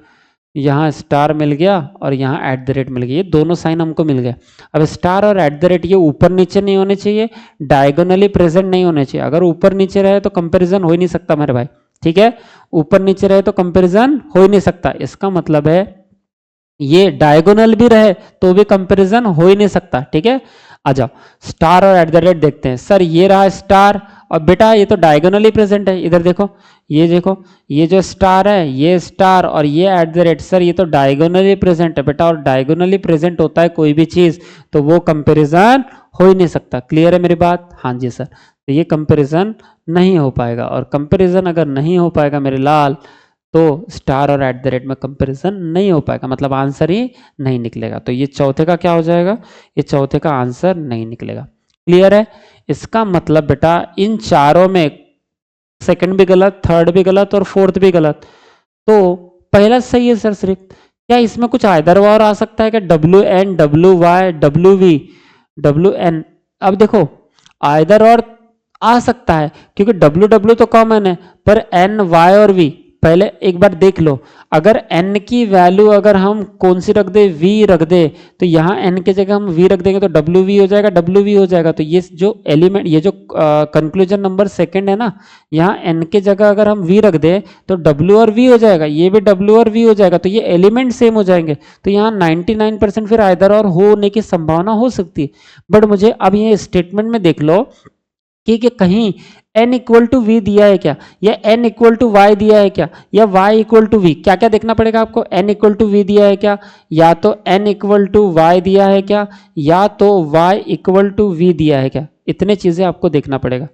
यहाँ स्टार मिल गया और यहाँ एट द रेट मिल गया, ये दोनों साइन हमको मिल गया। अब स्टार और एट द रेट ये ऊपर नीचे नहीं होने चाहिए, डायगोनली प्रेजेंट नहीं होने चाहिए। अगर ऊपर नीचे रहे तो कंपैरिजन हो ही नहीं सकता मेरे भाई, ठीक है, ऊपर नीचे रहे तो कंपैरिजन हो ही नहीं सकता। इसका मतलब है ये डायगोनल भी रहे तो भी कंपैरिजन हो ही नहीं सकता, ठीक है। आ जाओ, स्टार और एट द रेट देखते हैं। सर ये रहा स्टार, और बेटा ये तो डायगोनली प्रेजेंट है, इधर देखो, ये देखो, ये जो स्टार है ये स्टार और ये एट द रेट, सर ये तो डायगोनली प्रेजेंट है बेटा, और डायगोनली प्रेजेंट होता है कोई भी चीज तो वो कंपैरिजन हो ही नहीं सकता। क्लियर है मेरी बात? हाँ जी सर, तो ये कंपैरिजन नहीं हो पाएगा, और कंपैरिजन अगर नहीं हो पाएगा मेरे लाल तो स्टार और एट द रेट में कंपैरिजन नहीं हो पाएगा, मतलब आंसर ही नहीं निकलेगा। तो ये चौथे का क्या हो जाएगा? ये चौथे का आंसर नहीं निकलेगा। क्लियर है? इसका मतलब बेटा इन चारों में सेकंड भी गलत, थर्ड भी गलत और फोर्थ भी गलत, तो पहला सही है सर सिर्फ। क्या इसमें कुछ आइदर और आ सकता है क्या? W N, W Y, W V, W N, अब देखो आइदर और आ सकता है क्योंकि डब्ल्यू डब्ल्यू तो कॉमन है, पर एन, वाई और वी पहले एक बार देख लो। अगर n की वैल्यू अगर हम कौन सी रख दे, v रख दे, तो यहाँ n के जगह हम v रख देंगे तो wv हो जाएगा, wv हो जाएगा। तो ये जो एलिमेंट, ये जो कंक्लूजन नंबर सेकंड है ना, यहाँ n के जगह अगर हम v रख दे तो w और v हो जाएगा, ये भी w और v हो जाएगा, तो ये एलिमेंट सेम हो जाएंगे। तो यहाँ 99% फिर आइदर और होने की संभावना हो सकती है। बट मुझे अब ये स्टेटमेंट में देख लो कि कहीं n इक्वल टू वी दिया है क्या, या n इक्वल टू वाई दिया है क्या, या y इक्वल टू वी, क्या क्या देखना पड़ेगा आपको? n इक्वल टू वी दिया है क्या, या तो n इक्वल टू वाई दिया है क्या, या तो y इक्वल टू वी दिया है क्या, इतने चीजें आपको देखना पड़ेगा।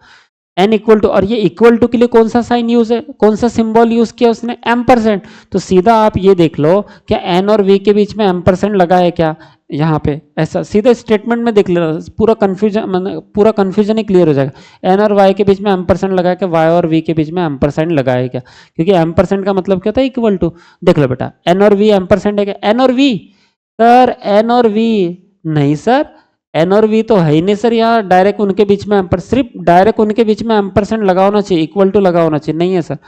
n इक्वल टू, और ये इक्वल टू के लिए कौन सा साइन यूज है, कौन सा सिंबल यूज किया उसने? m%। तो सीधा आप ये देख लो क्या n और v के बीच में m% लगा है क्या, यहाँ पे ऐसा सीधे स्टेटमेंट में देख लो, पूरा कंफ्यूजन ही क्लियर हो जाएगा। n और y के बीच में m% लगा है क्या, y और v के बीच में m% लगा है क्या, क्योंकि m% का मतलब क्या होता है? Equal to. देख लो बेटा, n और v m% है क्या? n और v, सर n और v नहीं सर, n और v तो है ही नहीं सर, यहाँ डायरेक्ट उनके बीच में सिर्फ डायरेक्ट उनके बीच में m% लगा होना चाहिए, इक्वल टू लगा होना चाहिए, नहीं है सर।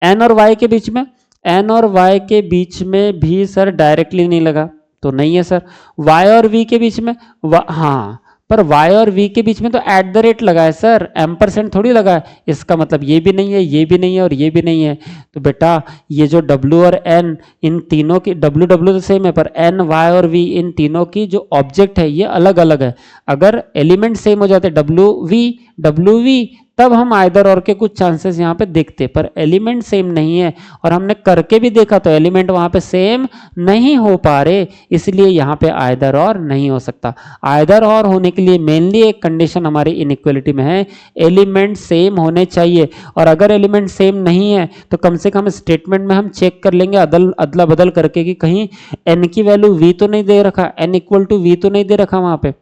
n और y के बीच में, n और y के बीच में भी सर डायरेक्टली नहीं लगा तो नहीं है सर। y और v के बीच में, हाँ, पर y और v के बीच में तो एट द रेट लगा है सर, m% थोड़ी लगा है, इसका मतलब ये भी नहीं है, ये भी नहीं है और ये भी नहीं है। तो बेटा ये जो w और n इन तीनों की, w तो सेम है, पर n, y और v इन तीनों की जो ऑब्जेक्ट है ये अलग अलग है। अगर एलिमेंट सेम हो जाते w v तब हम आइदर और के कुछ चांसेस यहाँ पे देखते, पर एलिमेंट सेम नहीं है और हमने करके भी देखा तो एलिमेंट वहां पे सेम नहीं हो पा रहे, इसलिए यहाँ पे आइदर और नहीं हो सकता। आइदर और होने के लिए मेनली एक कंडीशन हमारी इनइक्वालिटी में है, एलिमेंट सेम होने चाहिए, और अगर एलिमेंट सेम नहीं है तो कम से कम स्टेटमेंट में हम चेक कर लेंगे अदला बदल करके कि कहीं n की वैल्यू v तो नहीं दे रखा, n इक्वल टू v तो नहीं दे रखा वहां पे।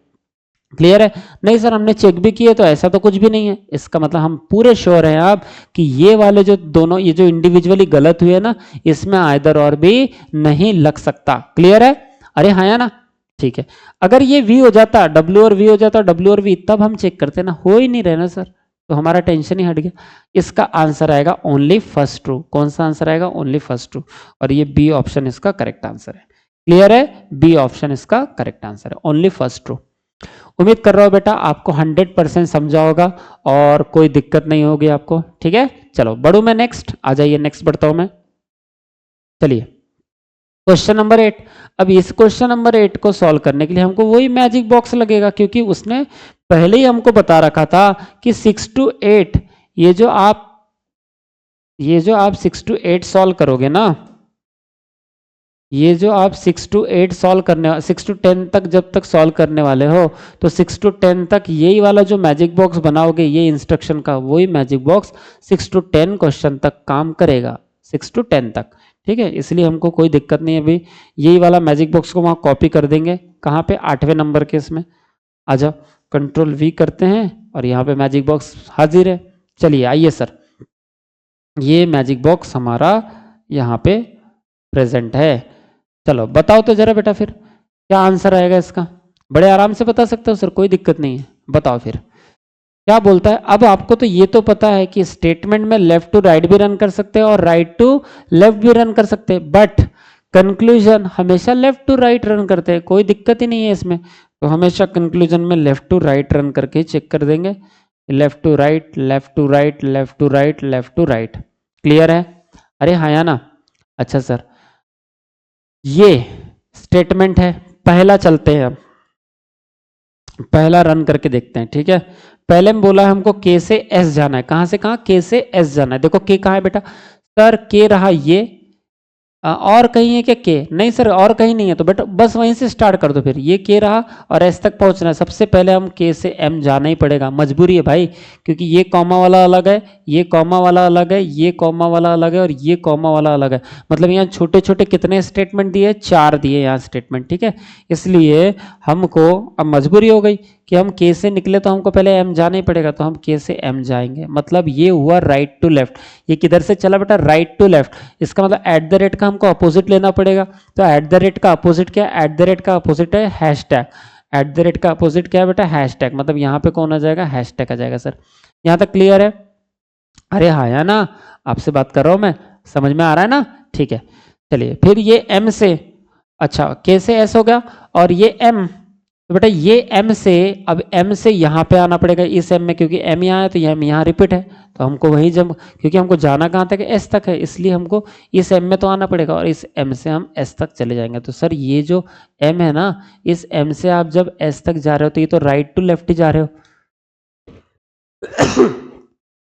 क्लियर है? नहीं सर हमने चेक भी किए तो ऐसा तो कुछ भी नहीं है, इसका मतलब हम पूरे श्योर हैं आप कि ये वाले जो दोनों, ये जो इंडिविजुअली गलत हुए ना, इसमें आइदर और भी नहीं लग सकता। क्लियर है? अरे हाँ या ना? ठीक है। अगर ये v हो जाता, w और v हो जाता, w और v, तब हम चेक करते ना, हो ही नहीं रहे ना सर, तो हमारा टेंशन ही हट गया। इसका आंसर आएगा ओनली फर्स्ट ट्रू। कौन सा आंसर आएगा? ओनली फर्स्ट ट्रू, और ये बी ऑप्शन इसका करेक्ट आंसर है। क्लियर है? बी ऑप्शन इसका करेक्ट आंसर है, ओनली फर्स्ट ट्रू। उम्मीद कर रहा हूं बेटा आपको 100% समझा होगा और कोई दिक्कत नहीं होगी आपको, ठीक है। चलो बढ़ू मैं नेक्स्ट, आ जाइए नेक्स्ट बढ़ता हूं मैं। चलिए क्वेश्चन नंबर 8। अब इस क्वेश्चन नंबर 8 को सॉल्व करने के लिए हमको वही मैजिक बॉक्स लगेगा, क्योंकि उसने पहले ही हमको बता रखा था कि 6 to 8, ये जो आप 6 to 8 सॉल्व करोगे ना, ये जो आप 6 to 8 सॉल्व करने, 6 to 10 तक जब तक सॉल्व करने वाले हो, तो 6 to 10 तक यही वाला जो मैजिक बॉक्स बनाओगे, ये इंस्ट्रक्शन का वही मैजिक बॉक्स 6 to 10 क्वेश्चन तक काम करेगा, 6 to 10 तक, ठीक है। इसलिए हमको कोई दिक्कत नहीं है, अभी यही वाला मैजिक बॉक्स को वहाँ कॉपी कर देंगे, कहाँ पे? 8वें नंबर के इसमें। आ जाओ, कंट्रोल V करते हैं और यहाँ पे मैजिक बॉक्स हाजिर है। चलिए आइए सर, ये मैजिक बॉक्स हमारा यहाँ पे प्रेजेंट है। चलो बताओ तो जरा बेटा फिर क्या आंसर आएगा इसका? बड़े आराम से बता सकते हो सर, कोई दिक्कत नहीं है, बताओ फिर क्या बोलता है। अब आपको तो ये तो पता है कि स्टेटमेंट में लेफ्ट टू राइट भी रन कर सकते हैं और राइट टू लेफ्ट भी रन कर सकते हैं, बट कंक्लूजन हमेशा लेफ्ट टू राइट रन करते हैं, कोई दिक्कत ही नहीं है इसमें। तो हमेशा कंक्लूजन में लेफ्ट टू राइट रन करके चेक कर देंगे, left to right, left to right, left to right, left to right. Clear है? अरे हाँ या ना? अच्छा सर, ये स्टेटमेंट है पहला, चलते हैं अब पहला रन करके देखते हैं। ठीक है, पहले में बोला है हमको के से एस जाना है। कहां से कहां? के से एस जाना है। देखो के कहां है बेटा? सर के रहा ये, और कहीं है क्या के? नहीं सर और कहीं नहीं है, तो बेटा बस वहीं से स्टार्ट कर दो। फिर ये के रहा और एस तक पहुंचना है, सबसे पहले हम के से एम जाना ही पड़ेगा, मजबूरी है भाई, क्योंकि ये कॉमा वाला अलग है, ये कॉमा वाला अलग है, ये कॉमा वाला अलग है और ये कॉमा वाला अलग है। मतलब यहाँ छोटे छोटे कितने स्टेटमेंट दिए? 4 दिए यहाँ स्टेटमेंट। ठीक है, इसलिए हमको अब मजबूरी हो गई कि हम के से निकले तो हमको पहले एम जाना ही पड़ेगा, तो हम के से एम जाएंगे। मतलब ये हुआ राइट टू लेफ्ट। ये किधर से चला बेटा? Right to left. इसका मतलब एट द रेट का हमको अपोजिट लेना पड़ेगा। तो एट द रेट का अपोजिट क्या है? एट द रेट का अपोजिट है हैशटैग। एट द रेट का अपोजिट क्या है बेटा? हैशटैग। मतलब यहाँ पे कौन आ जाएगा? हैशटैग आ जाएगा। सर यहाँ तक क्लियर है? अरे हाँ या ना? आपसे बात कर रहा हूँ मैं, समझ में आ रहा है ना? ठीक है, चलिए फिर ये एम से, अच्छा के से एस हो गया और ये एम, तो बेटा ये m से, अब m से यहाँ पे आना पड़ेगा इस m में, क्योंकि m यहाँ है तो ये m यहाँ रिपीट है, तो हमको वही जब, क्योंकि हमको जाना कहाँ तक है? s तक है, इसलिए हमको इस m में तो आना पड़ेगा और इस m से हम s तक चले जाएंगे। तो सर ये जो m है ना, इस m से आप जब s तक जा रहे हो तो ये तो राइट टू लेफ्ट ही जा रहे हो।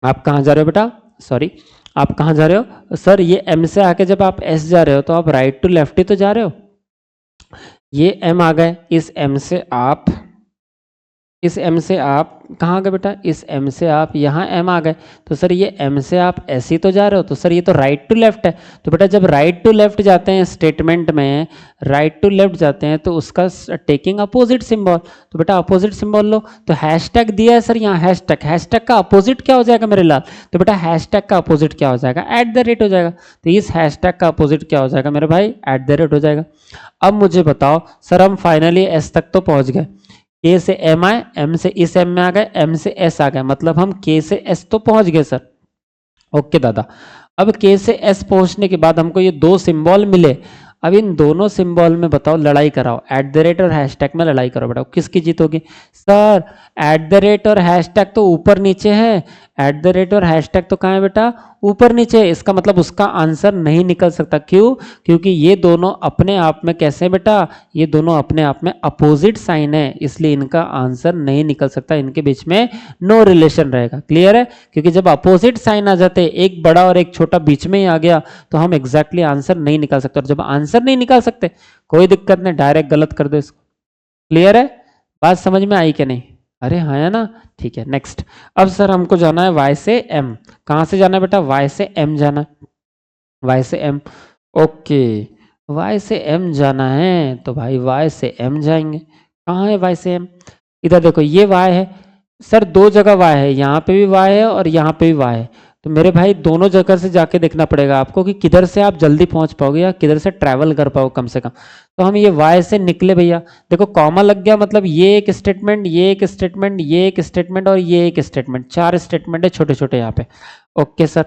आप कहाँ जा रहे हो बेटा? सॉरी, आप कहाँ जा रहे हो? सर ये m से आके जब आप s जा रहे हो तो आप राइट टू लेफ्ट ही तो जा रहे हो। ये m आ गए, इस m से आप, इस m से आप कहाँ गए बेटा? इस m से आप यहाँ m आ गए, तो सर ये m से आप ऐसे ही तो जा रहे हो, तो सर ये तो राइट टू लेफ्ट है। तो बेटा जब राइट टू लेफ्ट जाते हैं स्टेटमेंट में, राइट टू लेफ्ट जाते हैं तो उसका टेकिंग अपोजिट सिंबल, तो बेटा अपोजिट सिंबल लो। तो हैशटैग दिया है सर यहाँ, हैशटैग, हैशटैग का अपोजिट क्या हो जाएगा मेरे लाल? तो बेटा हैशटैग का अपोजिट क्या हो जाएगा? एट द रेट हो जाएगा। तो इस हैशटैग का अपोजिट क्या हो जाएगा मेरे भाई? एट द रेट हो जाएगा। अब मुझे बताओ सर, हम फाइनली एस तक तो पहुंच गए, के से एम आए, एम से इस एम में आ गए, एम से एस आ गए, मतलब हम के से एस तो पहुंच गए सर। ओके दादा, अब के से एस पहुंचने के बाद हमको ये 2 सिंबल मिले। अब इन दोनों सिंबल में बताओ लड़ाई कराओ, एट द रेट और हैशटैग में लड़ाई करो, बताओ किसकी जीत होगी? सर एट द रेट और हैशटैग तो ऊपर नीचे है, एट द रेट और हैशटैग तो कहाँ है बेटा? ऊपर नीचे है। इसका मतलब उसका आंसर नहीं निकल सकता। क्यों? क्योंकि ये दोनों अपने आप में कैसे हैं बेटा? ये दोनों अपने आप में अपोजिट साइन है, इसलिए इनका आंसर नहीं निकल सकता, इनके बीच में नो रिलेशन रहेगा। क्लियर है? क्योंकि जब अपोजिट साइन आ जाते, एक बड़ा और एक छोटा बीच में ही आ गया, तो हम एग्जैक्टली आंसर नहीं निकाल सकते, और जब आंसर नहीं निकाल सकते कोई दिक्कत नहीं, डायरेक्ट गलत कर दो इसको। क्लियर है? बात समझ में आई कि नहीं? अरे हाँ है ना? ठीक है, नेक्स्ट। अब सर हमको जाना है y से m। कहाँ से जाना है बेटा? y से m जाना है, y से m। ओके, y से m जाना है तो भाई y से m जाएंगे। कहाँ है y से m? इधर देखो ये y है सर, 2 जगह y है, यहाँ पे भी y है और यहाँ पे भी y है। तो मेरे भाई दोनों जगह से जाके देखना पड़ेगा आपको कि किधर से आप जल्दी पहुंच पाओगे या किधर से ट्रैवल कर पाओ कम से कम। तो हम ये y से निकले भैया, देखो कॉमा लग गया, मतलब ये एक स्टेटमेंट, ये एक स्टेटमेंट, ये एक स्टेटमेंट और ये एक स्टेटमेंट, 4 स्टेटमेंट है छोटे छोटे यहाँ पे। ओके सर,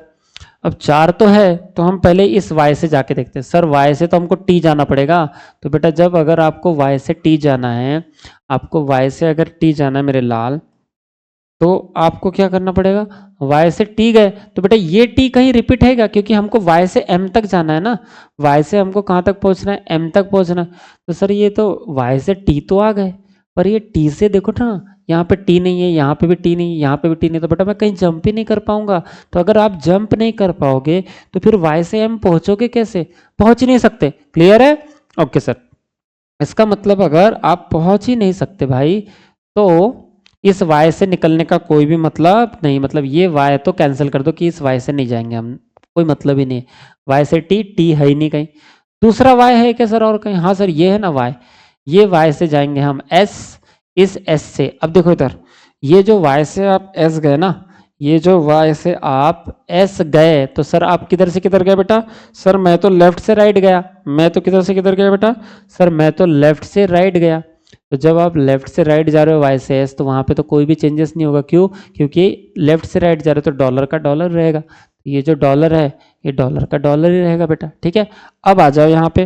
अब 4 तो है, तो हम पहले इस y से जाके देखते हैं। सर y से तो हमको t जाना पड़ेगा। तो बेटा जब अगर आपको y से t जाना है, आपको y से अगर t जाना है मेरे लाल, तो आपको क्या करना पड़ेगा? y से t गए तो बेटा ये t कहीं रिपीट हैगा, क्योंकि हमको y से m तक जाना है ना, y से हमको कहाँ तक पहुंचना है? m तक पहुंचना है। तो सर ये तो y से t तो आ गए, पर ये t से देखो ना, यहाँ पे t नहीं है, यहाँ पे भी t नहीं है, यहाँ पे भी t नहीं, तो बेटा मैं कहीं जंप ही नहीं कर पाऊंगा। तो अगर आप जंप नहीं कर पाओगे तो फिर y से m पहुंचोगे कैसे? पहुंच नहीं सकते। क्लियर है? ओके सर, इसका मतलब अगर आप पहुंच ही नहीं सकते भाई, तो इस y से निकलने का कोई भी मतलब नहीं, मतलब ये y तो कैंसिल कर दो कि इस y से नहीं जाएंगे हम, कोई मतलब ही नहीं है। y से t है ही नहीं कहीं। दूसरा y है क्या सर और कहीं? हाँ सर ये है ना y, ये y से जाएंगे हम s, इस s से। अब देखो इधर, ये जो y से आप s गए ना, ये जो y से आप s गए, तो सर आप किधर से किधर गए बेटा? सर मैं तो लेफ्ट से राइट गया। मैं तो किधर से किधर गया बेटा? सर मैं तो लेफ्ट से राइट गया। तो जब आप लेफ्ट से राइट जा रहे हो y से s, तो वहां पे तो कोई भी चेंजेस नहीं होगा। क्यों? क्योंकि लेफ्ट से राइट जा रहे हो तो डॉलर का डॉलर रहेगा, ये जो डॉलर है ये डॉलर का डॉलर ही रहेगा बेटा। ठीक है, अब आ जाओ यहाँ पे,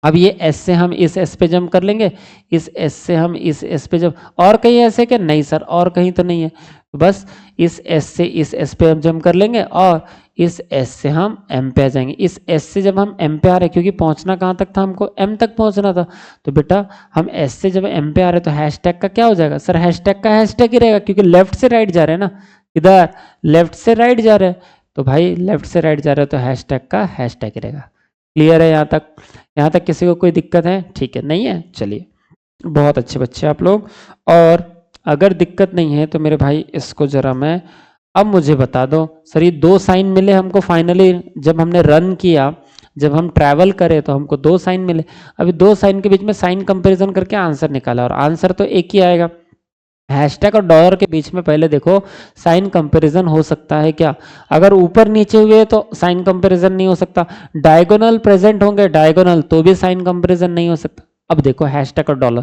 अब ये S से हम इस S पे जंप कर लेंगे, इस S से हम इस S पे जंप, और कहीं ऐसे क्या? नहीं सर, और कहीं तो नहीं है। बस इस S से इस S पे हम जंप कर लेंगे और इस S से हम M पे आ जाएंगे। इस S से जब हम M पे आ रहे, क्योंकि पहुंचना कहाँ तक था? हमको M तक पहुंचना था। तो बेटा हम S से जब M पे आ रहे तो हैशटैग का क्या हो जाएगा? सर हैशटैग का हैशटैग ही रहेगा, क्योंकि लेफ्ट से राइट जा रहे हैं ना, इधर लेफ्ट से राइट जा रहे हैं, तो भाई लेफ्ट से राइट जा रहे हो तो हैशटैग का हैशटैग ही रहेगा। क्लियर है यहाँ तक? यहाँ तक किसी को कोई दिक्कत है? ठीक है, नहीं है? चलिए, बहुत अच्छे बच्चे आप लोग। और अगर दिक्कत नहीं है तो मेरे भाई इसको जरा मैं, अब मुझे बता दो सर, ये 2 साइन मिले हमको फाइनली जब हमने रन किया, जब हम ट्रैवल करे तो हमको 2 साइन मिले। अभी 2 साइन के बीच में साइन कंपैरिजन करके आंसर निकाला, और आंसर तो एक ही आएगा। हैशटैग और डॉलर के बीच में पहले देखो साइन कंपैरिजन हो सकता है क्या? अगर ऊपर नीचे हुए तो साइन कंपैरिजन नहीं हो सकता, डायगोनल प्रेजेंट होंगे डायगोनल तो भी साइन कंपैरिजन नहीं हो सकता। अब देखो हैशटैग और डॉलर,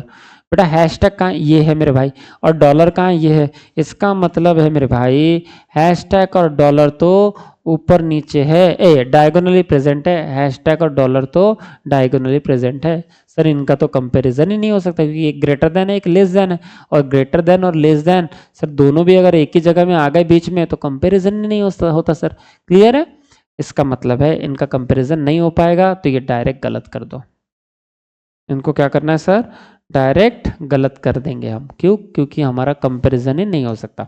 बेटा हैशटैग कहाँ? ये है मेरे भाई, और डॉलर कहाँ? ये है। इसका मतलब है मेरे भाई हैशटैग और डॉलर तो ऊपर नीचे है, ए डायगोनली प्रेजेंट है, हैशटैग और डॉलर तो डायगोनली प्रेजेंट है। सर इनका तो कंपैरिजन ही नहीं हो सकता, क्योंकि एक ग्रेटर देन है, एक लेस देन है, और ग्रेटर देन और लेस देन सर दोनों भी अगर एक ही जगह में आ गए बीच में तो कंपैरिजन ही नहीं होता सर। क्लियर है? इसका मतलब है इनका कंपैरिजन नहीं हो पाएगा, तो ये डायरेक्ट गलत कर दो। इनको क्या करना है सर? डायरेक्ट गलत कर देंगे हम। क्यों? क्योंकि हमारा कंपैरिजन ही नहीं हो सकता।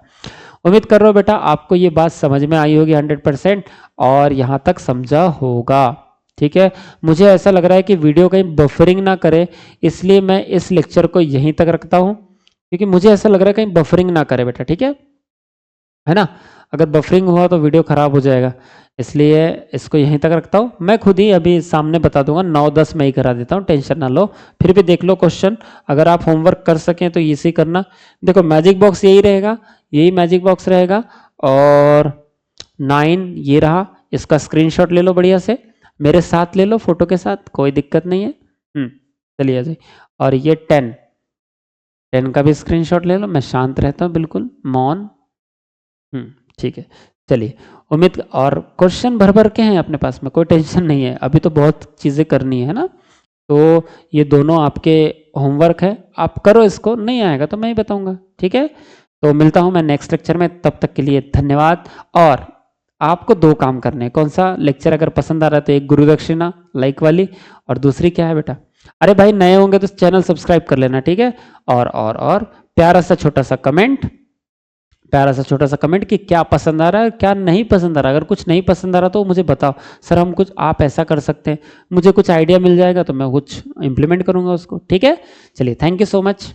उम्मीद कर रहा हूं बेटा आपको ये बात समझ में आई होगी 100%, और यहां तक समझा होगा। ठीक है, मुझे ऐसा लग रहा है कि वीडियो कहीं बफरिंग ना करे, इसलिए मैं इस लेक्चर को यहीं तक रखता हूं, क्योंकि मुझे ऐसा लग रहा है कहीं बफरिंग ना करे बेटा। ठीक है ना? अगर बफरिंग हुआ तो वीडियो खराब हो जाएगा, इसलिए इसको यहीं तक रखता हूँ। मैं खुद ही अभी सामने बता दूंगा, 9-10 में ही करा देता हूँ, टेंशन ना लो। फिर भी देख लो क्वेश्चन, अगर आप होमवर्क कर सकें तो इसी करना। देखो मैजिक बॉक्स यही रहेगा, यही मैजिक बॉक्स रहेगा, और 9 ये रहा। इसका स्क्रीनशॉट ले लो बढ़िया से, मेरे साथ ले लो फोटो के साथ, कोई दिक्कत नहीं है। चलिए अजय, और ये 10 का भी स्क्रीनशॉट ले लो। मैं शांत रहता हूँ बिल्कुल, मौन। ठीक है, चलिए। उम्मीद, और क्वेश्चन भर भर के हैं अपने पास में, कोई टेंशन नहीं है, अभी तो बहुत चीज़ें करनी है ना। तो ये दोनों आपके होमवर्क है, आप करो इसको, नहीं आएगा तो मैं ही बताऊंगा। ठीक है, तो मिलता हूं मैं नेक्स्ट लेक्चर में, तब तक के लिए धन्यवाद। और आपको 2 काम करने हैं। कौन सा? लेक्चर अगर पसंद आ रहा है तो एक गुरु दक्षिणा लाइक वाली, और दूसरी क्या है बेटा? अरे भाई नए होंगे तो चैनल सब्सक्राइब कर लेना। ठीक है, और प्यारा सा छोटा सा कमेंट, प्यारा सा छोटा सा कमेंट कि क्या पसंद आ रहा है, क्या नहीं पसंद आ रहा है। अगर कुछ नहीं पसंद आ रहा तो मुझे बताओ, सर हम कुछ, आप ऐसा कर सकते हैं, मुझे कुछ आइडिया मिल जाएगा तो मैं कुछ इंप्लीमेंट करूंगा उसको। ठीक है, चलिए, थैंक यू सो मच।